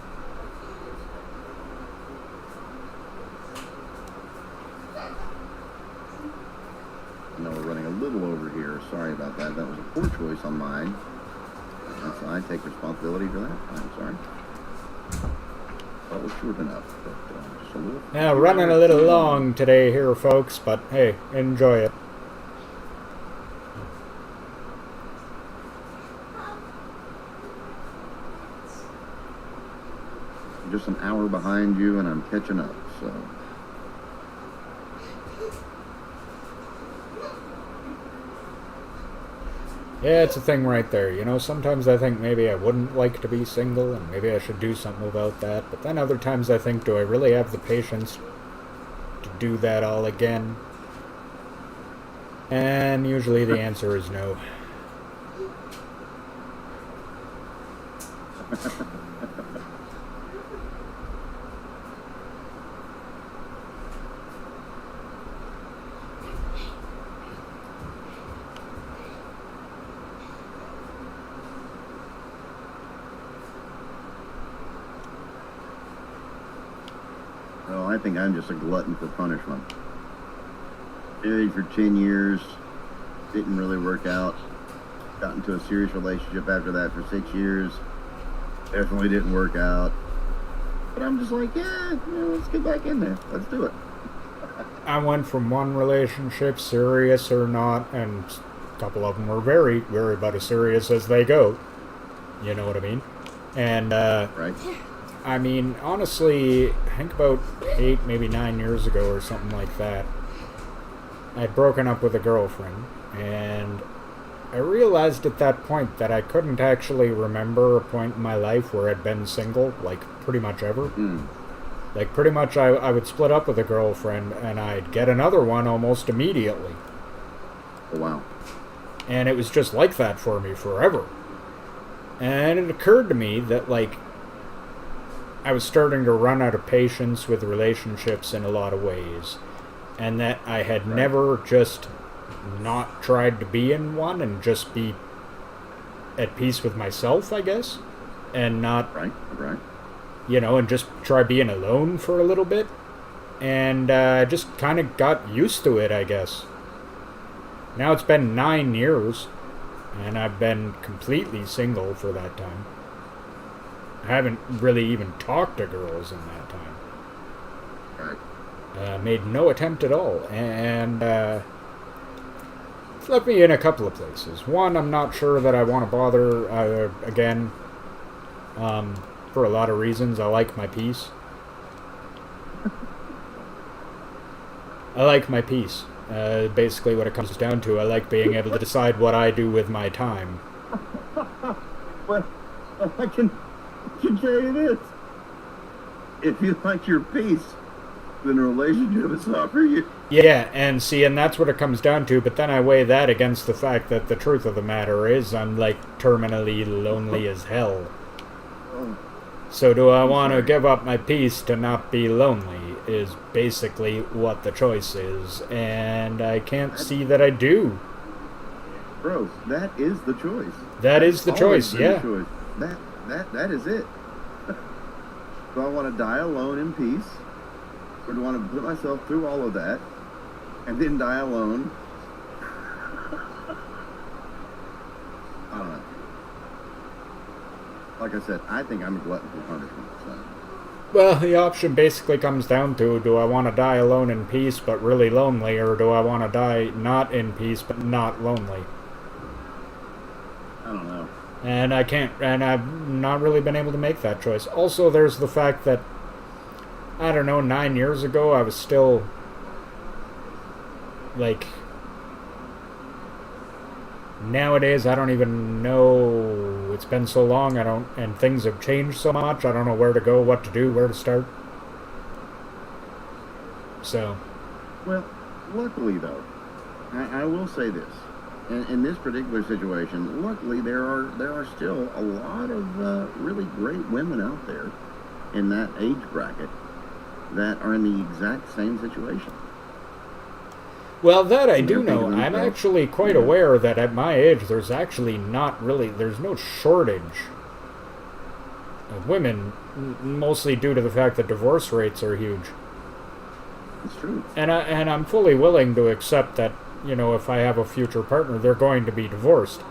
I know we're running a little over here. Sorry about that. That was a poor choice on mine. So I take responsibility for that. I'm sorry. That was short enough, but just a little. Now, running a little long today here, folks, but hey, enjoy it. I'm just an hour behind you, and I'm catching up, so. Yeah, it's a thing right there. You know, sometimes I think maybe I wouldn't like to be single and maybe I should do something about that. But then other times I think, do I really have the patience to do that all again? And usually the answer is no. Oh, I think I'm just a glutton for punishment. Married for 10 years, didn't really work out. Got into a serious relationship after that for 6 years. Definitely didn't work out. But I'm just like, yeah, let's get back in there. Let's do it. I went from one relationship, serious or not, and a couple of them were very, very about as serious as they go. You know what I mean? And, Right? I mean, honestly, I think about 8, maybe 9 years ago or something like that, I'd broken up with a girlfriend, and I realized at that point that I couldn't actually remember a point in my life where I'd been single, like, pretty much ever. Like, pretty much I would split up with a girlfriend, and I'd get another one almost immediately. Oh, wow. And it was just like that for me forever. And it occurred to me that, like, I was starting to run out of patience with relationships in a lot of ways. And that I had never just not tried to be in one and just be at peace with myself, I guess. and not, Right. and just try being alone for a little bit. And just kind of got used to it, I guess. Now it's been 9 years, and I've been completely single for that time. I haven't really even talked to girls in that time. Right. Made no attempt at all, and it's left me in a couple of places. One, I'm not sure that I want to bother again. For a lot of reasons, I like my peace. I like my peace. Basically what it comes down to. I like being able to decide what I do with my time. Well, I can tell you this. If you like your peace, then a relationship is not for you. Yeah, and that's what it comes down to, but then I weigh that against the fact that the truth of the matter is I'm, terminally lonely as hell. Oh. So do I want to give up my peace to not be lonely is basically what the choice is, and I can't see that I do. Bro, that is the choice. That is the choice, yeah. Choice. That is it. Do I want to die alone in peace? Or do I want to put myself through all of that and then die alone? I don't know. Like I said, I think I'm a glutton for punishment. So. Well, the option basically comes down to, do I want to die alone in peace but really lonely, or do I want to die not in peace but not lonely? I don't know. And I can't, and I've not really been able to make that choice. Also, there's the fact that, I don't know, 9 years ago I was still, nowadays I don't even know, it's been so long, and things have changed so much, I don't know where to go, what to do, where to start. So. Well, luckily though, I will say this. In this particular situation, luckily there are still a lot of really great women out there in that age bracket that are in the exact same situation. Well, that I do know. I'm actually quite aware that at my age there's actually there's no shortage of women, mostly due to the fact that divorce rates are huge. It's true. And I'm fully willing to accept that, if I have a future partner, they're going to be divorced.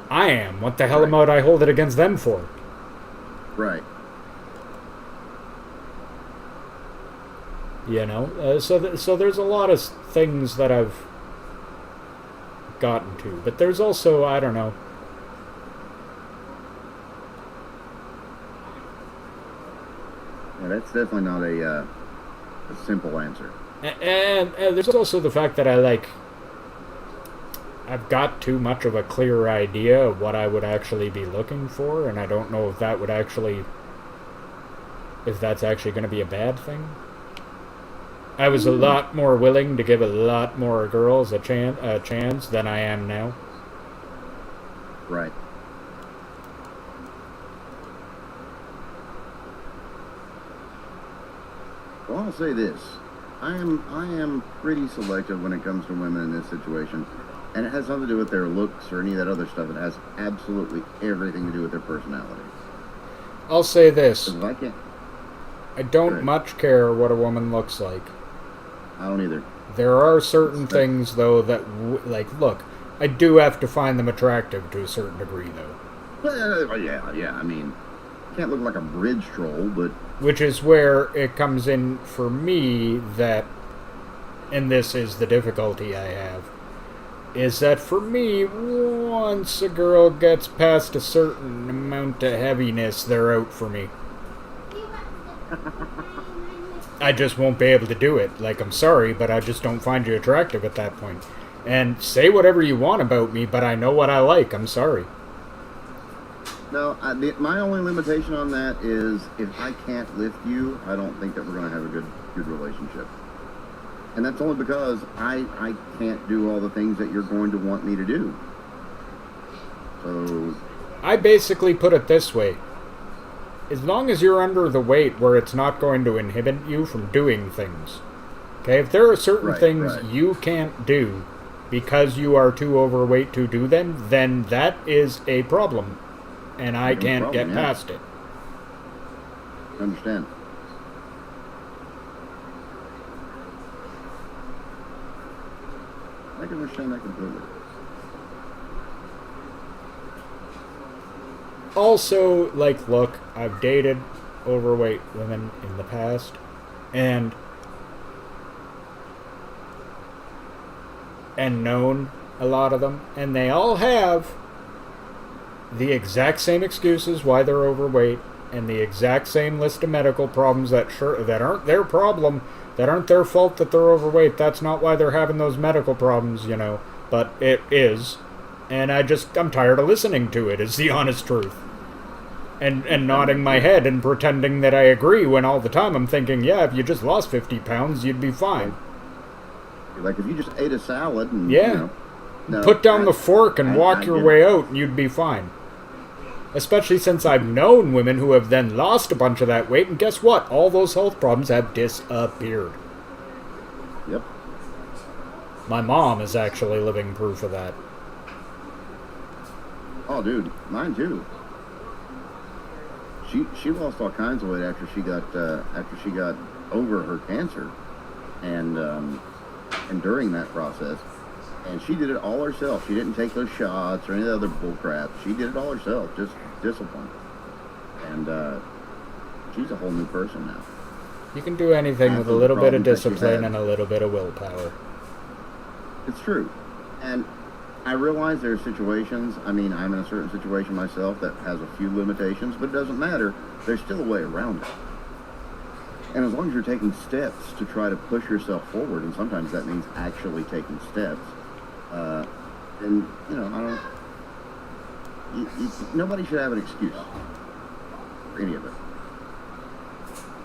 I am. What the hell am I hold it against them for? Right. So there's a lot of things that I've gotten to. But there's also, I don't know. Yeah, that's definitely not a simple answer. And there's also the fact that I've got too much of a clear idea of what I would actually be looking for, and I don't know if that's actually going to be a bad thing. I was a lot more willing to give a lot more girls a chance than I am now. Right. Well, I'll say this. I am pretty selective when it comes to women in this situation. And it has nothing to do with their looks or any of that other stuff. It has absolutely everything to do with their personality. I'll say this. If I can't... I don't much care what a woman looks like. I don't either. There are certain things, though, that, look, I do have to find them attractive to a certain degree, though. Yeah, I mean, can't look like a bridge troll, but... Which is where it comes in for me that, and this is the difficulty I have, is that for me, once a girl gets past a certain amount of heaviness, they're out for me. I just won't be able to do it. I'm sorry, but I just don't find you attractive at that point. And say whatever you want about me, but I know what I like. I'm sorry. No, my only limitation on that is if I can't lift you, I don't think that we're going to have a good relationship. And that's only because I can't do all the things that you're going to want me to do. So... I basically put it this way. As long as you're under the weight where it's not going to inhibit you from doing things. Okay, if there are certain things you can't do because you are too overweight to do them, then that is a problem. and I No can't problem, get yeah. past it. I understand. I can understand that completely. Also, like, look, I've dated overweight women in the past, and known a lot of them, and they all have the exact same excuses why they're overweight, and the exact same list of medical problems that aren't their problem, that aren't their fault that they're overweight. That's not why they're having those medical problems, you know. But it is, and I'm tired of listening to it. Is the honest truth. And nodding my head and pretending that I agree when all the time I'm thinking, yeah, if you just lost 50 pounds, you'd be fine. Like if you just ate a salad and, Yeah. you know. No, Put down the fork and walk your way out, and you'd be fine. Especially since I've known women who have then lost a bunch of that weight, and guess what? All those health problems have disappeared. Yep. My mom is actually living proof of that. Oh, dude, mine too. She lost all kinds of weight after she got over her cancer, and during that process, and she did it all herself. She didn't take those shots or any of the other bull crap. She did it all herself, just discipline, and she's a whole new person now. You can do anything with a little bit of discipline and a little bit of willpower. It's true, and I realize there are situations, I mean, I'm in a certain situation myself that has a few limitations, but it doesn't matter. There's still a way around it. And as long as you're taking steps to try to push yourself forward, and sometimes that means actually taking steps, then, you know, nobody should have an excuse for any of it.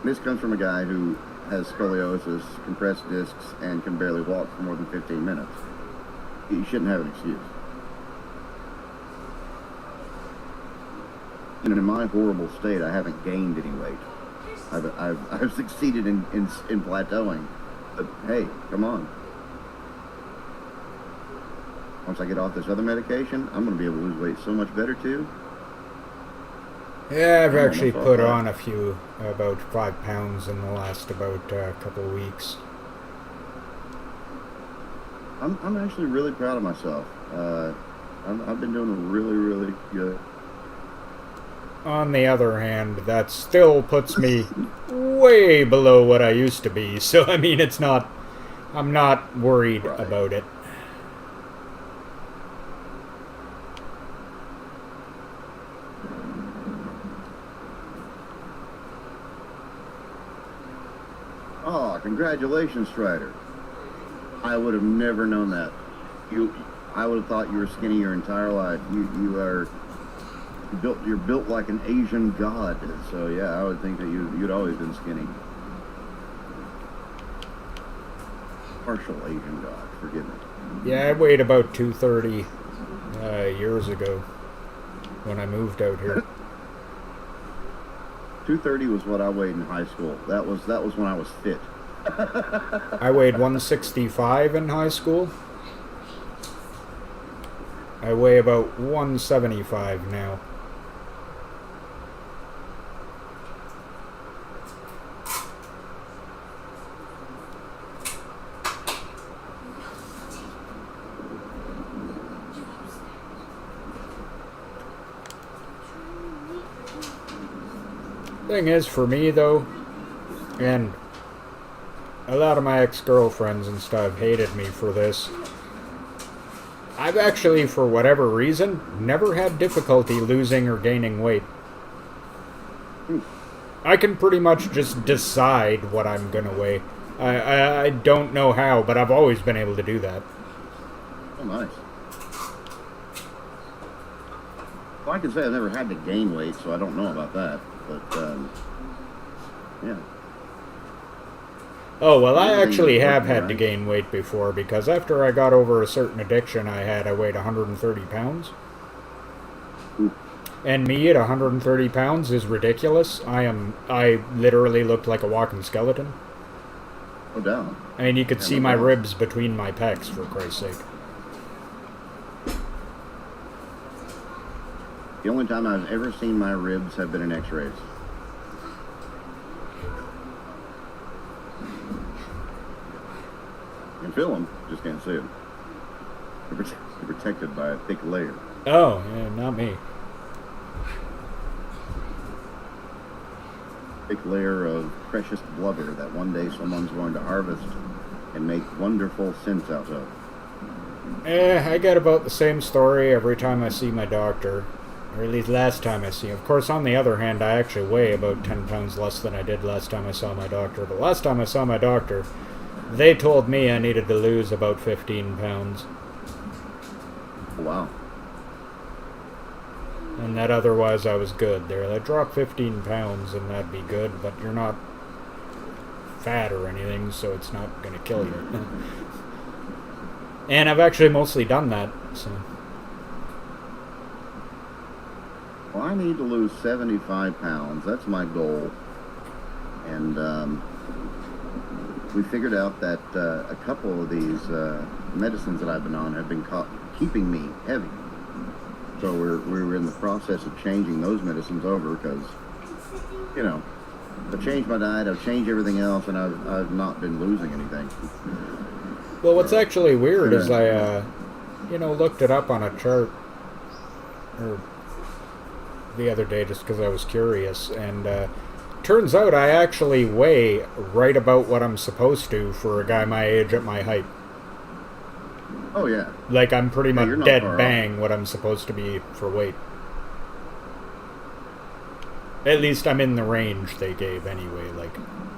This comes from a guy who has scoliosis, compressed discs, and can barely walk for more than 15 minutes. You shouldn't have an excuse. And in my horrible state, I haven't gained any weight. I've succeeded in plateauing. But hey, come on. Once I get off this other medication, I'm going to be able to lose weight so much better too. Yeah, I've actually put on a few, about 5 pounds in the last about couple of weeks. I'm actually really proud of myself. I've been doing really, really good. On the other hand, that still puts me way below what I used to be. So, I mean, I'm not worried about it. Oh, congratulations, Strider. I would have never known that. I would have thought you were skinny your entire life. You're built like an Asian god. So yeah, I would think that you'd always been skinny. Partial Asian god, forgive me. Yeah, I weighed about 230 years ago when I moved out here. 230 was what I weighed in high school. That was when I was fit. I weighed 165 in high school. I weigh about 175 now. Thing is, for me though, and a lot of my ex-girlfriends and stuff hated me for this, I've actually, for whatever reason, never had difficulty losing or gaining weight. I can pretty much just decide what I'm gonna weigh. I don't know how, but I've always been able to do that. Oh, nice. Well, I can say I've never had to gain weight, so I don't know about that. But, yeah. Oh, well, I actually have had to gain weight before, because after I got over a certain addiction I weighed 130 pounds. Ooh. And me at 130 pounds is ridiculous. I literally looked like a walking skeleton. Oh, down. I mean, you could see my ribs between my pecs, for Christ's sake. The only time I've ever seen my ribs have been in x-rays. You can feel them, just can't see them. They're protected by a thick layer. Oh, yeah, not me. Thick layer of precious blubber that one day someone's going to harvest and make wonderful scents out of. I get about the same story every time I see my doctor. Or at least last time I see him. Of course, on the other hand, I actually weigh about 10 pounds less than I did last time I saw my doctor. But last time I saw my doctor, they told me I needed to lose about 15 pounds. Wow. And that otherwise I was good. They're like, drop 15 pounds and that'd be good, but you're not fat or anything, so it's not going to kill you. And I've actually mostly done that, so... Well, I need to lose 75 pounds. That's my goal. And we figured out that a couple of these medicines that I've been on have been keeping me heavy. So we're in the process of changing those medicines over because, you know, I've changed my diet, I've changed everything else, and I've not been losing anything. Well, what's actually weird is I, looked it up on a chart the other day just because I was curious, and turns out I actually weigh right about what I'm supposed to for a guy my age at my height. Oh, yeah. Like, I'm pretty much you're not dead far bang off. what I'm supposed to be for weight. At least I'm in the range they gave anyway, like,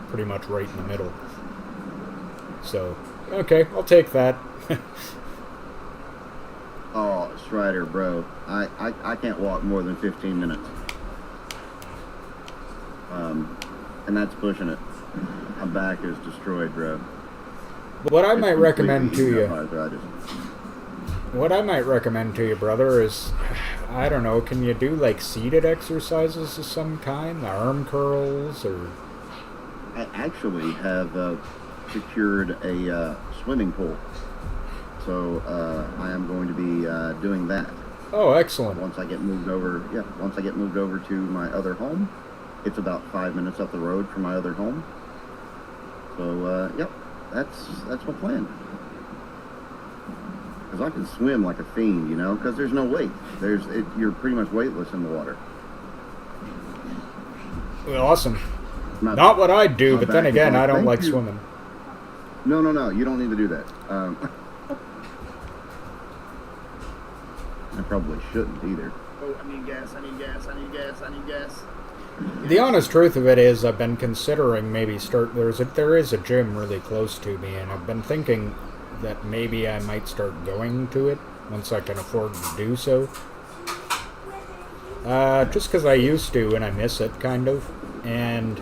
pretty much right in the middle. So, okay, I'll take that. Oh, Strider, bro. I can't walk more than 15 minutes. And that's pushing it. My back is destroyed, bro. What I It's might recommend to completely you... eaten up by arthritis. What I might recommend to you, brother, is, I don't know, can you do, like, seated exercises of some kind? Arm curls, or... I actually have secured a swimming pool. So I am going to be doing that. Oh, excellent. Once I get moved over to my other home. It's about 5 minutes up the road from my other home. So, yep, that's my plan. Because I can swim like a fiend, because there's no weight. You're pretty much weightless in the water. Well, awesome. Not what I'd do, but then again, I don't like swimming. No, you don't need to do that. I probably shouldn't either. Oh, I need gas. The honest truth of it is, I've been considering maybe there is a gym really close to me, and I've been thinking that maybe I might start going to it once I can afford to do so. Just because I used to, and I miss it, kind of. And,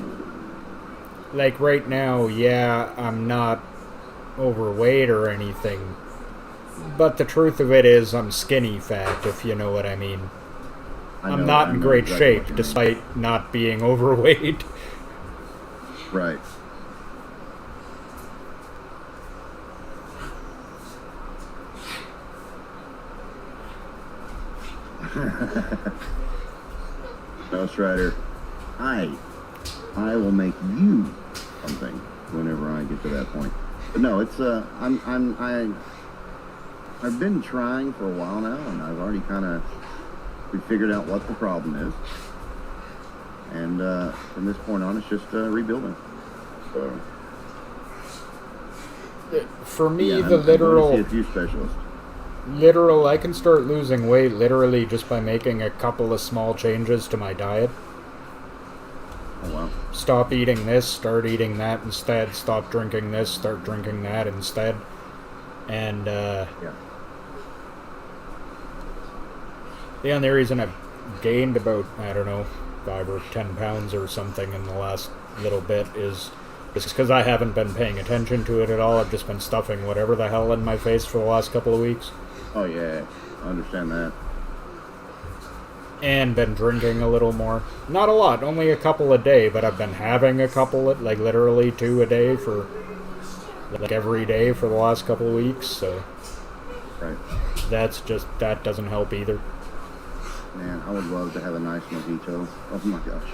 like, right now, yeah, I'm not overweight or anything, but the truth of it is I'm skinny fat, if you know what I mean. I'm not in great shape, despite not being overweight. Right. No, Strider. I will make you something whenever I get to that point. But no, it's I've been trying for a while now, and I've already we figured out what the problem is, and from this point on, it's just rebuilding. So, for me, yeah, the I'm going literal... to see a few specialists. I can start losing weight literally just by making a couple of small changes to my diet. Oh, wow. Stop eating this, start eating that instead. Stop drinking this, start drinking that instead. And, Yeah. The only reason I've gained about, 5 or 10 pounds or something in the last little bit is just because I haven't been paying attention to it at all. I've just been stuffing whatever the hell in my face for the last couple of weeks. Oh, yeah. I understand that. And been drinking a little more. Not a lot, only a couple a day, but I've been having a couple, like literally 2 a day for, like, every day for the last couple of weeks, so... Right. That doesn't help either. Man, I would love to have a nice mojito. Oh my gosh.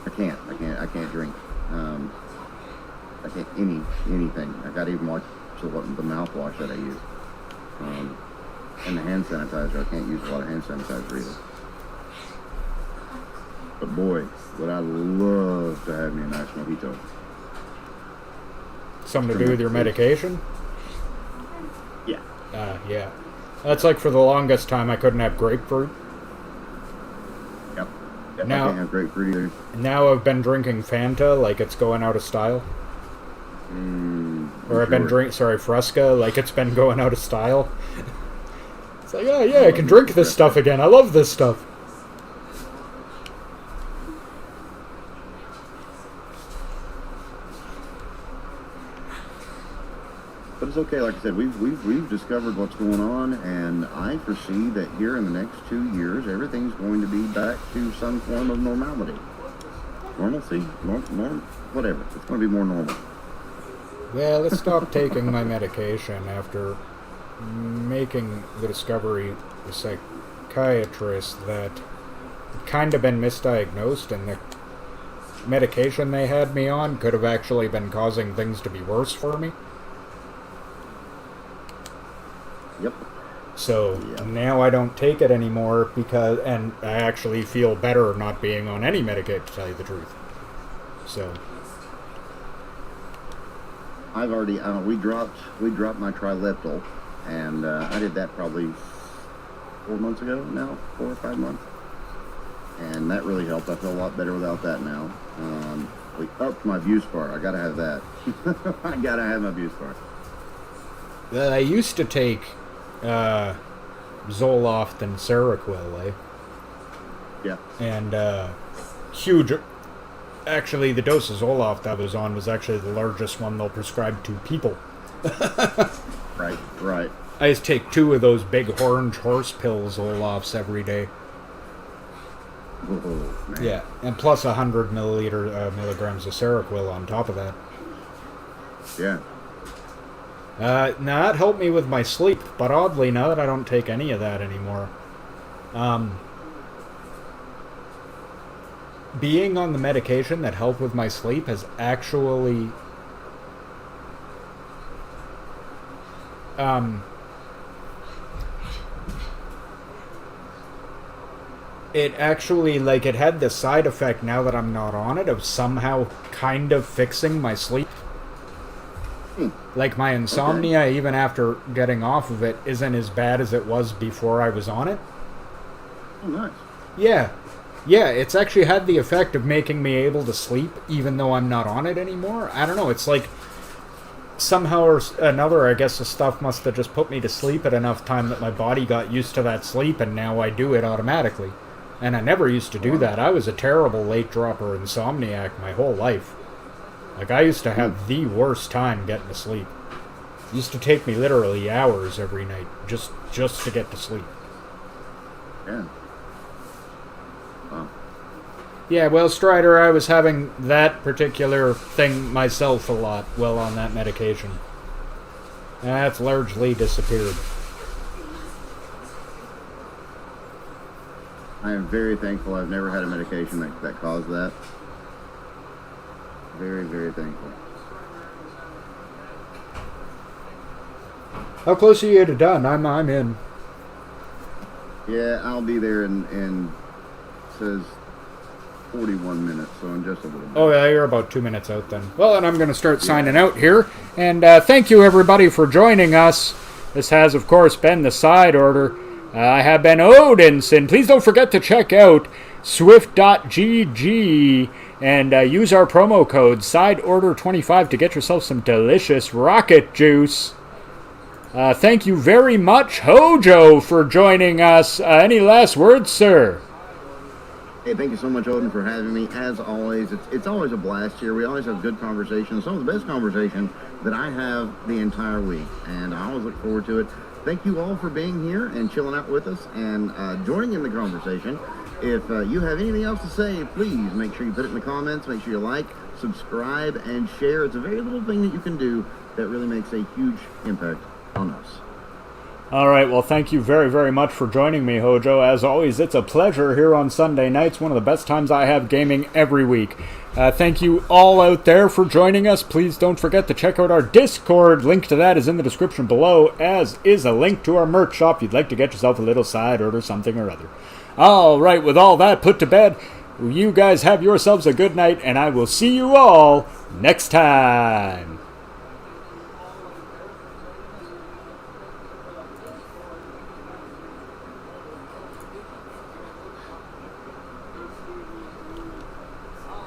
I can't drink. I can't anything. I gotta even watch the mouthwash that I use. And the hand sanitizer. I can't use a lot of hand sanitizer either. But boy, would I love to have me a nice mojito. Something to do with your medication? Yeah. Yeah. That's like for the longest time I couldn't have grapefruit. Yep. Now, I can't have grapefruit either. Now I've been drinking Fanta like it's going out of style. Or I've been drinking, Fresca, like it's been going out of style. It's like, oh yeah, I can drink this stuff again. I love this stuff. But it's okay. Like I said, we've discovered what's going on, and I foresee that here in the next 2 years, everything's going to be back to some form of normality. Normalcy, whatever. It's going to be more normal. Well, let's stop taking my medication after making the discovery, the psychiatrist, that it kind of been misdiagnosed, and the medication they had me on could have actually been causing things to be worse for me. Yep. So now I don't take it anymore and I actually feel better not being on any medication, to tell you the truth. So I've already, we dropped my trileptal, and I did that probably 4 months ago now, 4 or 5 months, and that really helped. I feel a lot better without that now. We upped my Buspar. I gotta have that. I gotta have my Buspar. I used to take Zoloft and Seroquel, eh? Yeah. And huge. Actually, the dose of Zoloft I was on was actually the largest one they'll prescribe to people. Right. I just take 2 of those big orange horse pill Zolofts every day. Oh, man. Yeah, and plus 100 milligrams of Seroquel on top of that. Yeah. Now that helped me with my sleep, but oddly, now that I don't take any of that anymore, being on the medication that helped with my sleep has actually it actually, like, it had the side effect now that I'm not on it of somehow kind of fixing my sleep. Like, my insomnia, even after getting off of it, isn't as bad as it was before I was on it. Oh, nice. Yeah, it's actually had the effect of making me able to sleep, even though I'm not on it anymore. I don't know, it's like, somehow or another, I guess the stuff must have just put me to sleep at enough time that my body got used to that sleep, and now I do it automatically. And I never used to do that. I was a terrible late dropper insomniac my whole life. Like, I used to have the worst time getting to sleep. It used to take me literally hours every night just to get to sleep. Yeah. Wow. Yeah, well, Strider, I was having that particular thing myself a lot while on that medication. That's largely disappeared. I am very thankful I've never had a medication that caused that. Very, very thankful. How close are you to done? I'm in. Yeah, I'll be there in says 41 minutes, so in just a little bit. Oh, yeah, you're about 2 minutes out then. Well, and I'm going to start signing out here. And thank you, everybody, for joining us. This has, of course, been the Side Order. I have been Odinson. Please don't forget to check out swift.gg and use our promo code SIDEORDER25 to get yourself some delicious rocket juice. Thank you very much, Hojo, for joining us. Any last words, sir? Hey, thank you so much, Odin, for having me. As always, it's always a blast here. We always have good conversations. Some of the best conversation that I have the entire week, and I always look forward to it. Thank you all for being here and chilling out with us and joining in the conversation. If you have anything else to say, please make sure you put it in the comments. Make sure you like, subscribe, and share. It's a very little thing that you can do that really makes a huge impact on us. All right, well, thank you very, very much for joining me, Hojo. As always, it's a pleasure here on Sunday nights, one of the best times I have gaming every week. Thank you all out there for joining us. Please don't forget to check out our Discord. Link to that is in the description below, as is a link to our merch shop if you'd like to get yourself a little side order, something or other. All right, with all that put to bed, you guys have yourselves a good night, and I will see you all next time.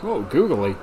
Whoa, googly.